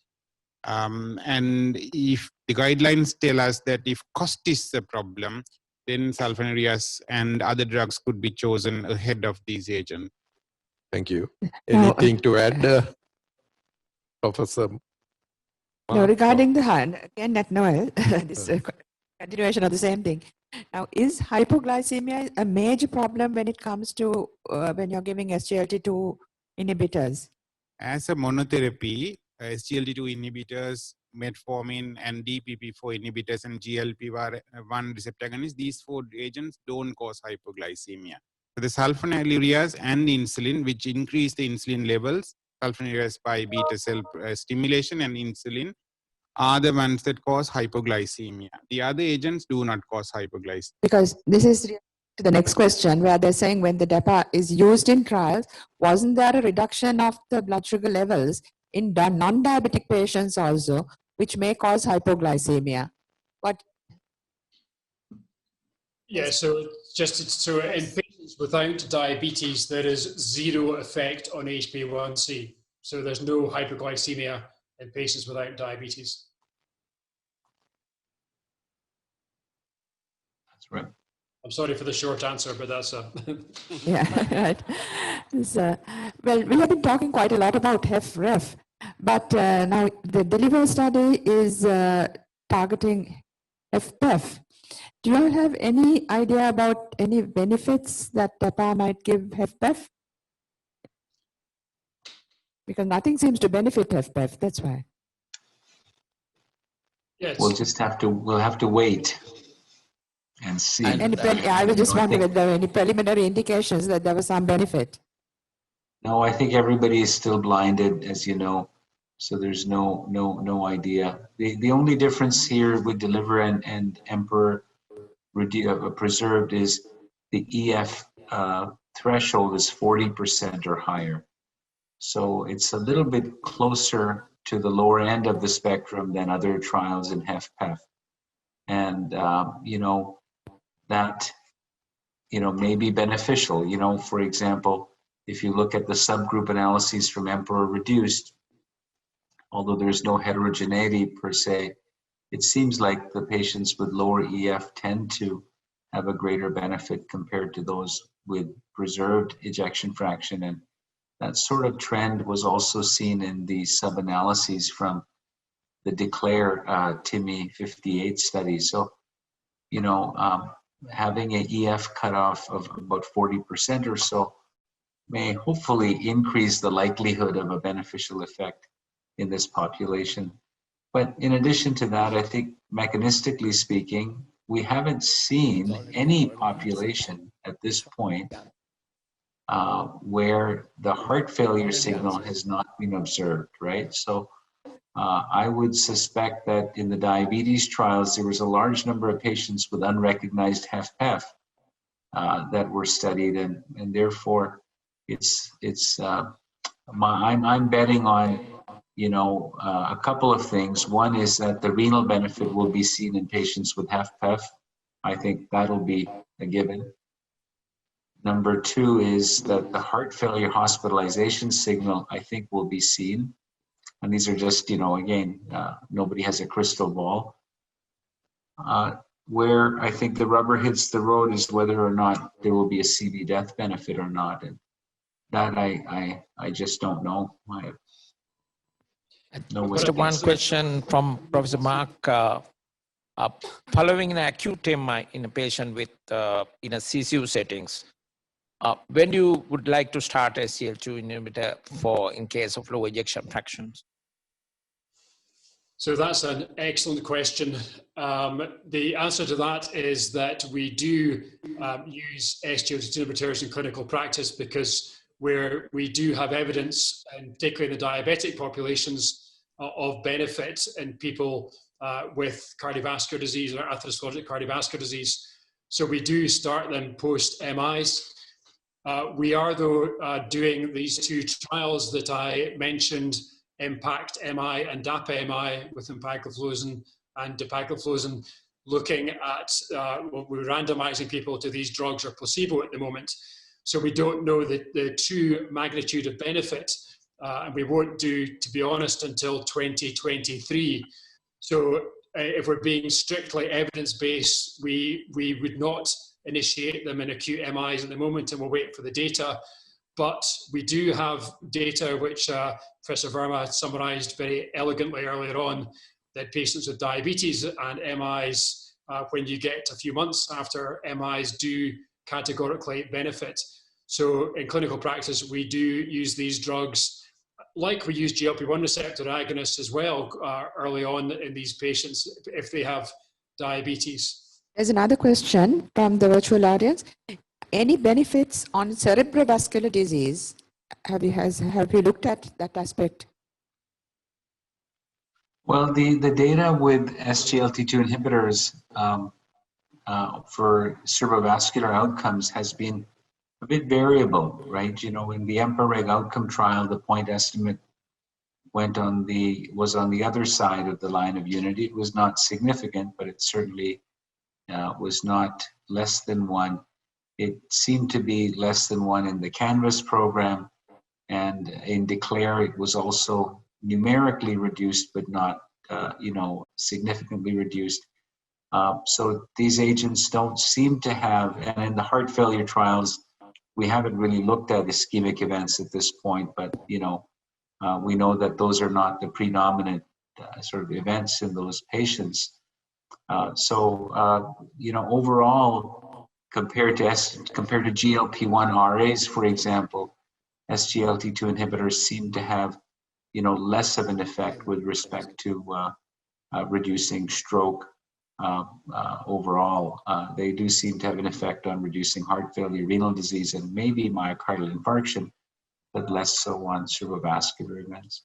And if the guidelines tell us that if cost is the problem, then sulfonylureas and other drugs could be chosen ahead of these agents. Thank you. Anything to add, Professor? No, regarding the hand, again at Noel, this continuation of the same thing. Now, is hypoglycemia a major problem when it comes to when you're giving SGLT2 inhibitors? As a monotherapy, SGLT2 inhibitors, metformin, and DPP4 inhibitors, and GLP-1 receptor agonists, these 4 agents don't cause hypoglycemia. So the sulfonylureas and insulin, which increase the insulin levels, sulfonylureas by beta cell stimulation and insulin, are the ones that cause hypoglycemia. The other agents do not cause hypoglycemia. Because this is to the next question, where they're saying when the DAPA is used in trials, wasn't there a reduction of the blood sugar levels in non-diabetic patients also, which may cause hypoglycemia? What? Yeah, so so in patients without diabetes, there is zero effect on HbA1c. So there's no hypoglycemia in patients without diabetes. That's right. I'm sorry for the short answer, but that's a... Yeah, right. So, well, we have been talking quite a lot about HFrEF, but now the DELIVER study is targeting HFpEF. Do you all have any idea about any benefits that DAPA might give HFpEF? Because nothing seems to benefit HFpEF, that's why. Yes. We'll have to wait and see. I was just wondering if there are any preliminary indications that there was some benefit. No, I think everybody is still blinded, as you know, so there's no idea. The only difference here with DELIVER and Emperor Preserved is the EF threshold is 40% or higher. So it's a little bit closer to the lower end of the spectrum than other trials in HFpEF. And, that, may be beneficial. For example, if you look at the subgroup analyses from Emperor Reduced, although there's no heterogeneity per se, it seems like the patients with lower EF tend to have a greater benefit compared to those with preserved ejection fraction. And that sort of trend was also seen in the sub-analyses from the DECLARE-TIMI 58 study. So, having an EF cutoff of about 40% or so may hopefully increase the likelihood of a beneficial effect in this population. But in addition to that, I think mechanistically speaking, we haven't seen any population at this point where the heart failure signal has not been observed, right? So I would suspect that in the diabetes trials, there was a large number of patients with unrecognized HFpEF that were studied, and therefore I'm betting on a couple of things. One is that the renal benefit will be seen in patients with HFpEF. I think that'll be a given. Number two is that the heart failure hospitalization signal, I think, will be seen. And these are just, again, nobody has a crystal ball. Where I think the rubber hits the road is whether or not there will be a CV death benefit or not. And that I just don't know. Just one question from Professor Mark. Following an acute MI in a patient with in a CCU settings, when you would like to start SGLT2 inhibitor in case of low ejection fractions? So that's an excellent question. The answer to that is that we do use SGLT2 inhibitors in clinical practice because where we do have evidence, and particularly in the diabetic populations, of benefit in people with cardiovascular disease or atherosclerotic cardiovascular disease. So we do start them post-MIs. We are, though, doing these two trials that I mentioned, IMPACT-MI and DAPA-MI with Empagliflozin and Dapagliflozin, looking at, we're randomizing people to these drugs or placebo at the moment. So we don't know the true magnitude of benefit, and we won't do, to be honest, until 2023. So if we're being strictly evidence-based, we would not initiate them in acute MIs at the moment, and we'll wait for the data. But we do have data which Professor Verma summarized very elegantly earlier on, that patients with diabetes and MIs, when you get a few months after MIs, do categorically benefit. So in clinical practice, we do use these drugs like we use GLP-1 receptor agonists as well early on in these patients if they have diabetes. There's another question from the virtual audience. Any benefits on cerebrovascular disease? Have you looked at that aspect? Well, the data with SGLT2 inhibitors for cerebrovascular outcomes has been a bit variable, right? You know, in the EMPA-REG outcome trial, the point estimate was on the other side of the line of unity. It was not significant, but it certainly was not less than 1. It seemed to be less than 1 in the CANVAS program, and in DECLARE it was also numerically reduced, but not significantly reduced. So these agents don't seem to have, and in the heart failure trials, we haven't really looked at ischemic events at this point, but we know that those are not the predominant sort of events in those patients. Overall, compared to GLP-1 RAs, for example, SGLT2 inhibitors seem to have, less of an effect with respect to reducing stroke. Overall, they do seem to have an effect on reducing heart failure, renal disease, and maybe myocardial infarction, but less so on cerebrovascular events.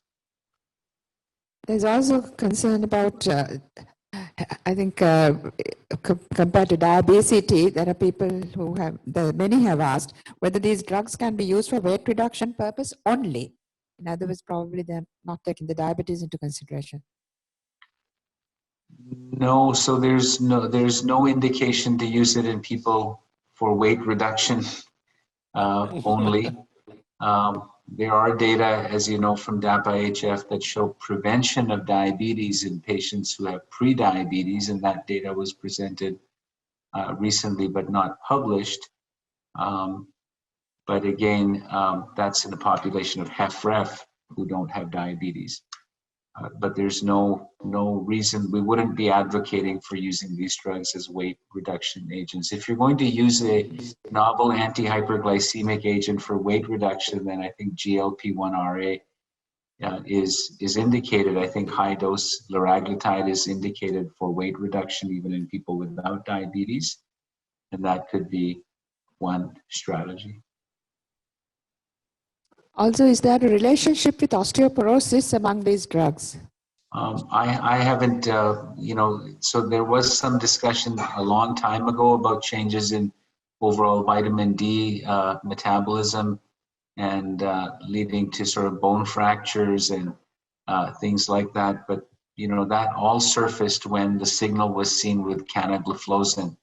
There's also concern about, I think, compared to diabetes, there are people who many have asked whether these drugs can be used for weight reduction purpose only. In other words, probably they're not taking the diabetes into consideration. No, so there's no indication to use it in people for weight reduction only. There are data, as you know, from DAPA-HF that show prevention of diabetes in patients who have prediabetes, and that data was presented recently but not published. But again, that's in the population of HFrEF who don't have diabetes. But there's no reason we wouldn't be advocating for using these drugs as weight reduction agents. If you're going to use a novel anti-hyperglycemic agent for weight reduction, then I think GLP-1 RA is indicated. I think high-dose liraglutide is indicated for weight reduction even in people without diabetes, and that could be one strategy. Also, is there a relationship with osteoporosis among these drugs? I haven't, so there was some discussion a long time ago about changes in overall vitamin D metabolism and leading to sort of bone fractures and things like that. But, that all surfaced when the signal was seen with canagliflozin.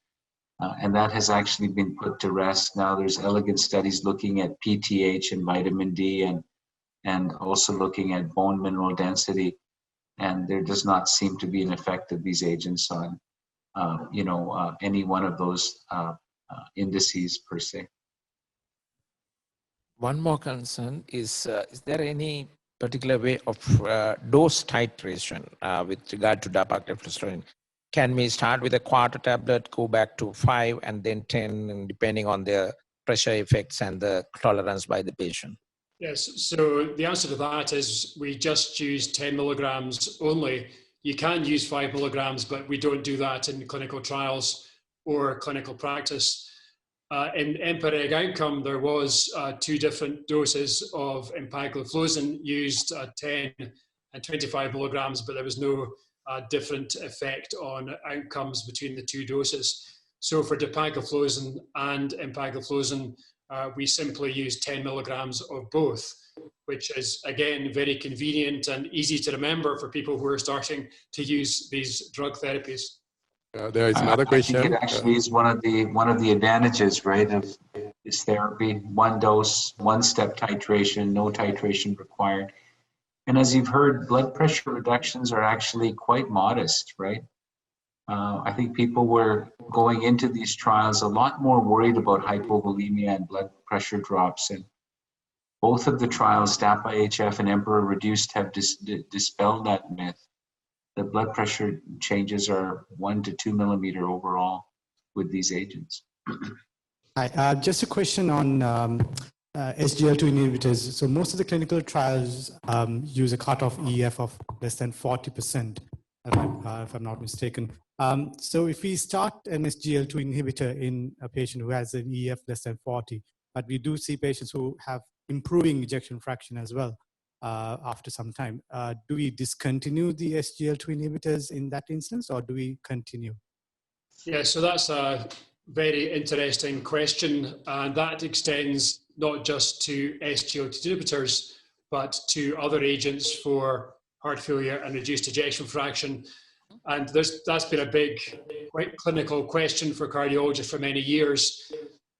And that has actually been put to rest. Now there's elegant studies looking at PTH and vitamin D and also looking at bone mineral density. And there does not seem to be an effect of these agents on, any one of those indices per se. One more concern is there any particular way of dose titration with regard to dapagliflozin? Can we start with a quarter tablet, go back to 5 and then 10, and depending on the pressure effects and the tolerance by the patient? Yes, so the answer to that is we just use 10 milligrams only. You can use 5 milligrams, but we don't do that in clinical trials or clinical practice. In Empa-REG outcome, there was 2 different doses of empagliflozin used, 10 and 25 milligrams, but there was no different effect on outcomes between the 2 doses. So for dapagliflozin and empagliflozin, we simply use 10 milligrams of both, which is, again, very convenient and easy to remember for people who are starting to use these drug therapies. There is another question. I think it actually is one of the advantages, right, of this therapy. 1 dose, 1-step titration, no titration required. And as you've heard, blood pressure reductions are actually quite modest, right? I think people were going into these trials a lot more worried about hypovolemia and blood pressure drops. And both of the trials, DAPA-HF and EMPEROR-Reduced, have dispelled that myth. The blood pressure changes are 1 to 2 millimeter overall with these agents. Hi, just a question on SGLT2 inhibitors, so most of the clinical trials use a cutoff EF of less than 40%, if I'm not mistaken. So if we start an SGLT2 inhibitor in a patient who has an EF less than 40, but we do see patients who have improving ejection fraction as well after some time, do we discontinue the SGLT2 inhibitors in that instance, or do we continue? Yeah, so that's a very interesting question, and that extends not just to SGLT2 inhibitors, but to other agents for heart failure and reduced ejection fraction. And that's been a big, quite clinical question for cardiologists for many years.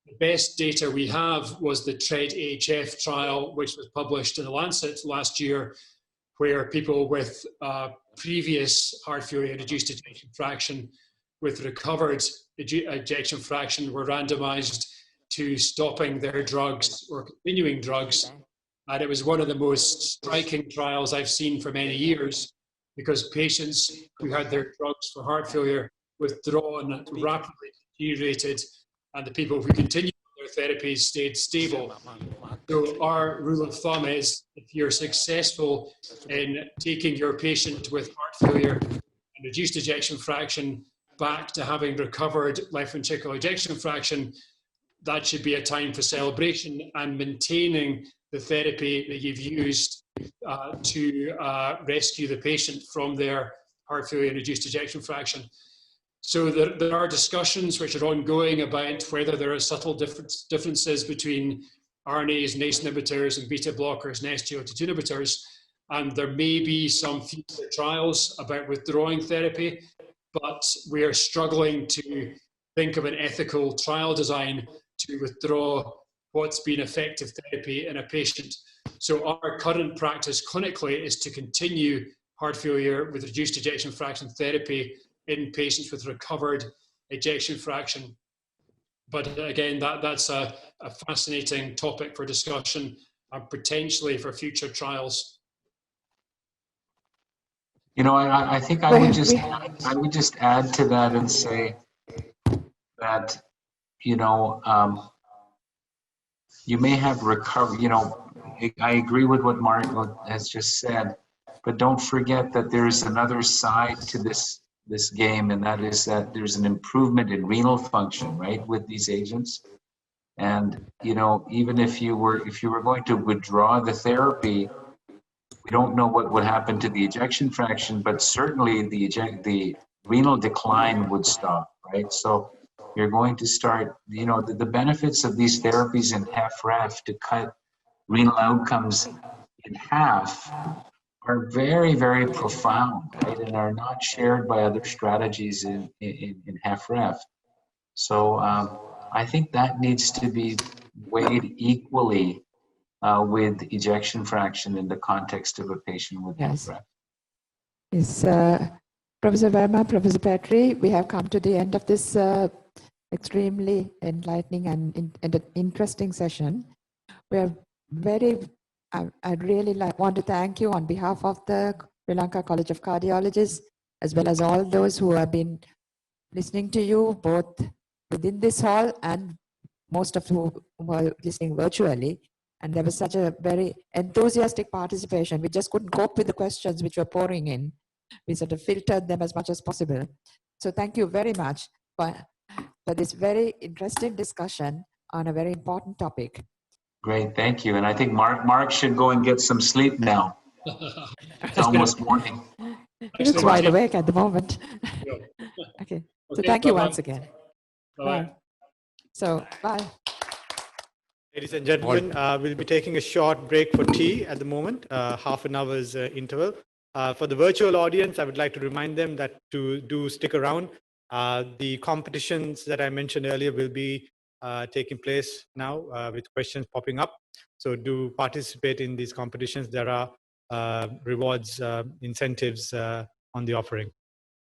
The best data we have was the TREAD-AHF trial, which was published in The Lancet last year, where people with previous heart failure and reduced ejection fraction with recovered ejection fraction were randomized to stopping their drugs or continuing drugs. And it was one of the most striking trials I've seen for many years, because patients who had their drugs for heart failure withdrawn rapidly deteriorated, and the people who continued their therapies stayed stable. So our rule of thumb is, if you're successful in taking your patient with heart failure and reduced ejection fraction back to having recovered left ventricular ejection fraction, that should be a time for celebration and maintaining the therapy that you've used to rescue the patient from their heart failure and reduced ejection fraction. So there are discussions which are ongoing about whether there are subtle differences between RNase and ACE inhibitors and beta blockers and SGLT2 inhibitors. And there may be some future trials about withdrawing therapy, but we are struggling to think of an ethical trial design to withdraw what's been effective therapy in a patient. So our current practice clinically is to continue heart failure with reduced ejection fraction therapy in patients with recovered ejection fraction. But again, that's a fascinating topic for discussion and potentially for future trials. You know, I think I would just add to that and say that, you know, you may have recovered, you know, I agree with what Mark has just said, but don't forget that there's another side to this game, and that is that there's an improvement in renal function, right, with these agents. And, you know, even if you were going to withdraw the therapy, we don't know what would happen to the ejection fraction, but certainly the renal decline would stop, right? So you're going to start, you know, the benefits of these therapies in HFrEF to cut renal outcomes in half are very, very profound, right? And are not shared by other strategies in HFrEF. So I think that needs to be weighed equally with ejection fraction in the context of a patient with HFrEF. Yes, Professor Verma, Professor Petri, we have come to the end of this extremely enlightening and interesting session. We are I'd really want to thank you on behalf of the Sri Lanka College of Cardiologists, as well as all those who have been listening to you, both within this hall and most of who were listening virtually. And there was such a very enthusiastic participation. We just couldn't cope with the questions which were pouring in. We sort of filtered them as much as possible. So thank you very much for this very interesting discussion on a very important topic. Great, thank you. And I think Mark should go and get some sleep now. It's almost morning. He looks wide awake at the moment. Okay, so thank you once again. Bye. So, bye. Ladies and gentlemen, we'll be taking a short break for tea at the moment, half an hour's interval. For the virtual audience, I would like to remind them that to stick around. The competitions that I mentioned earlier will be taking place now with questions popping up. So do participate in these competitions. There are rewards, incentives on the offering.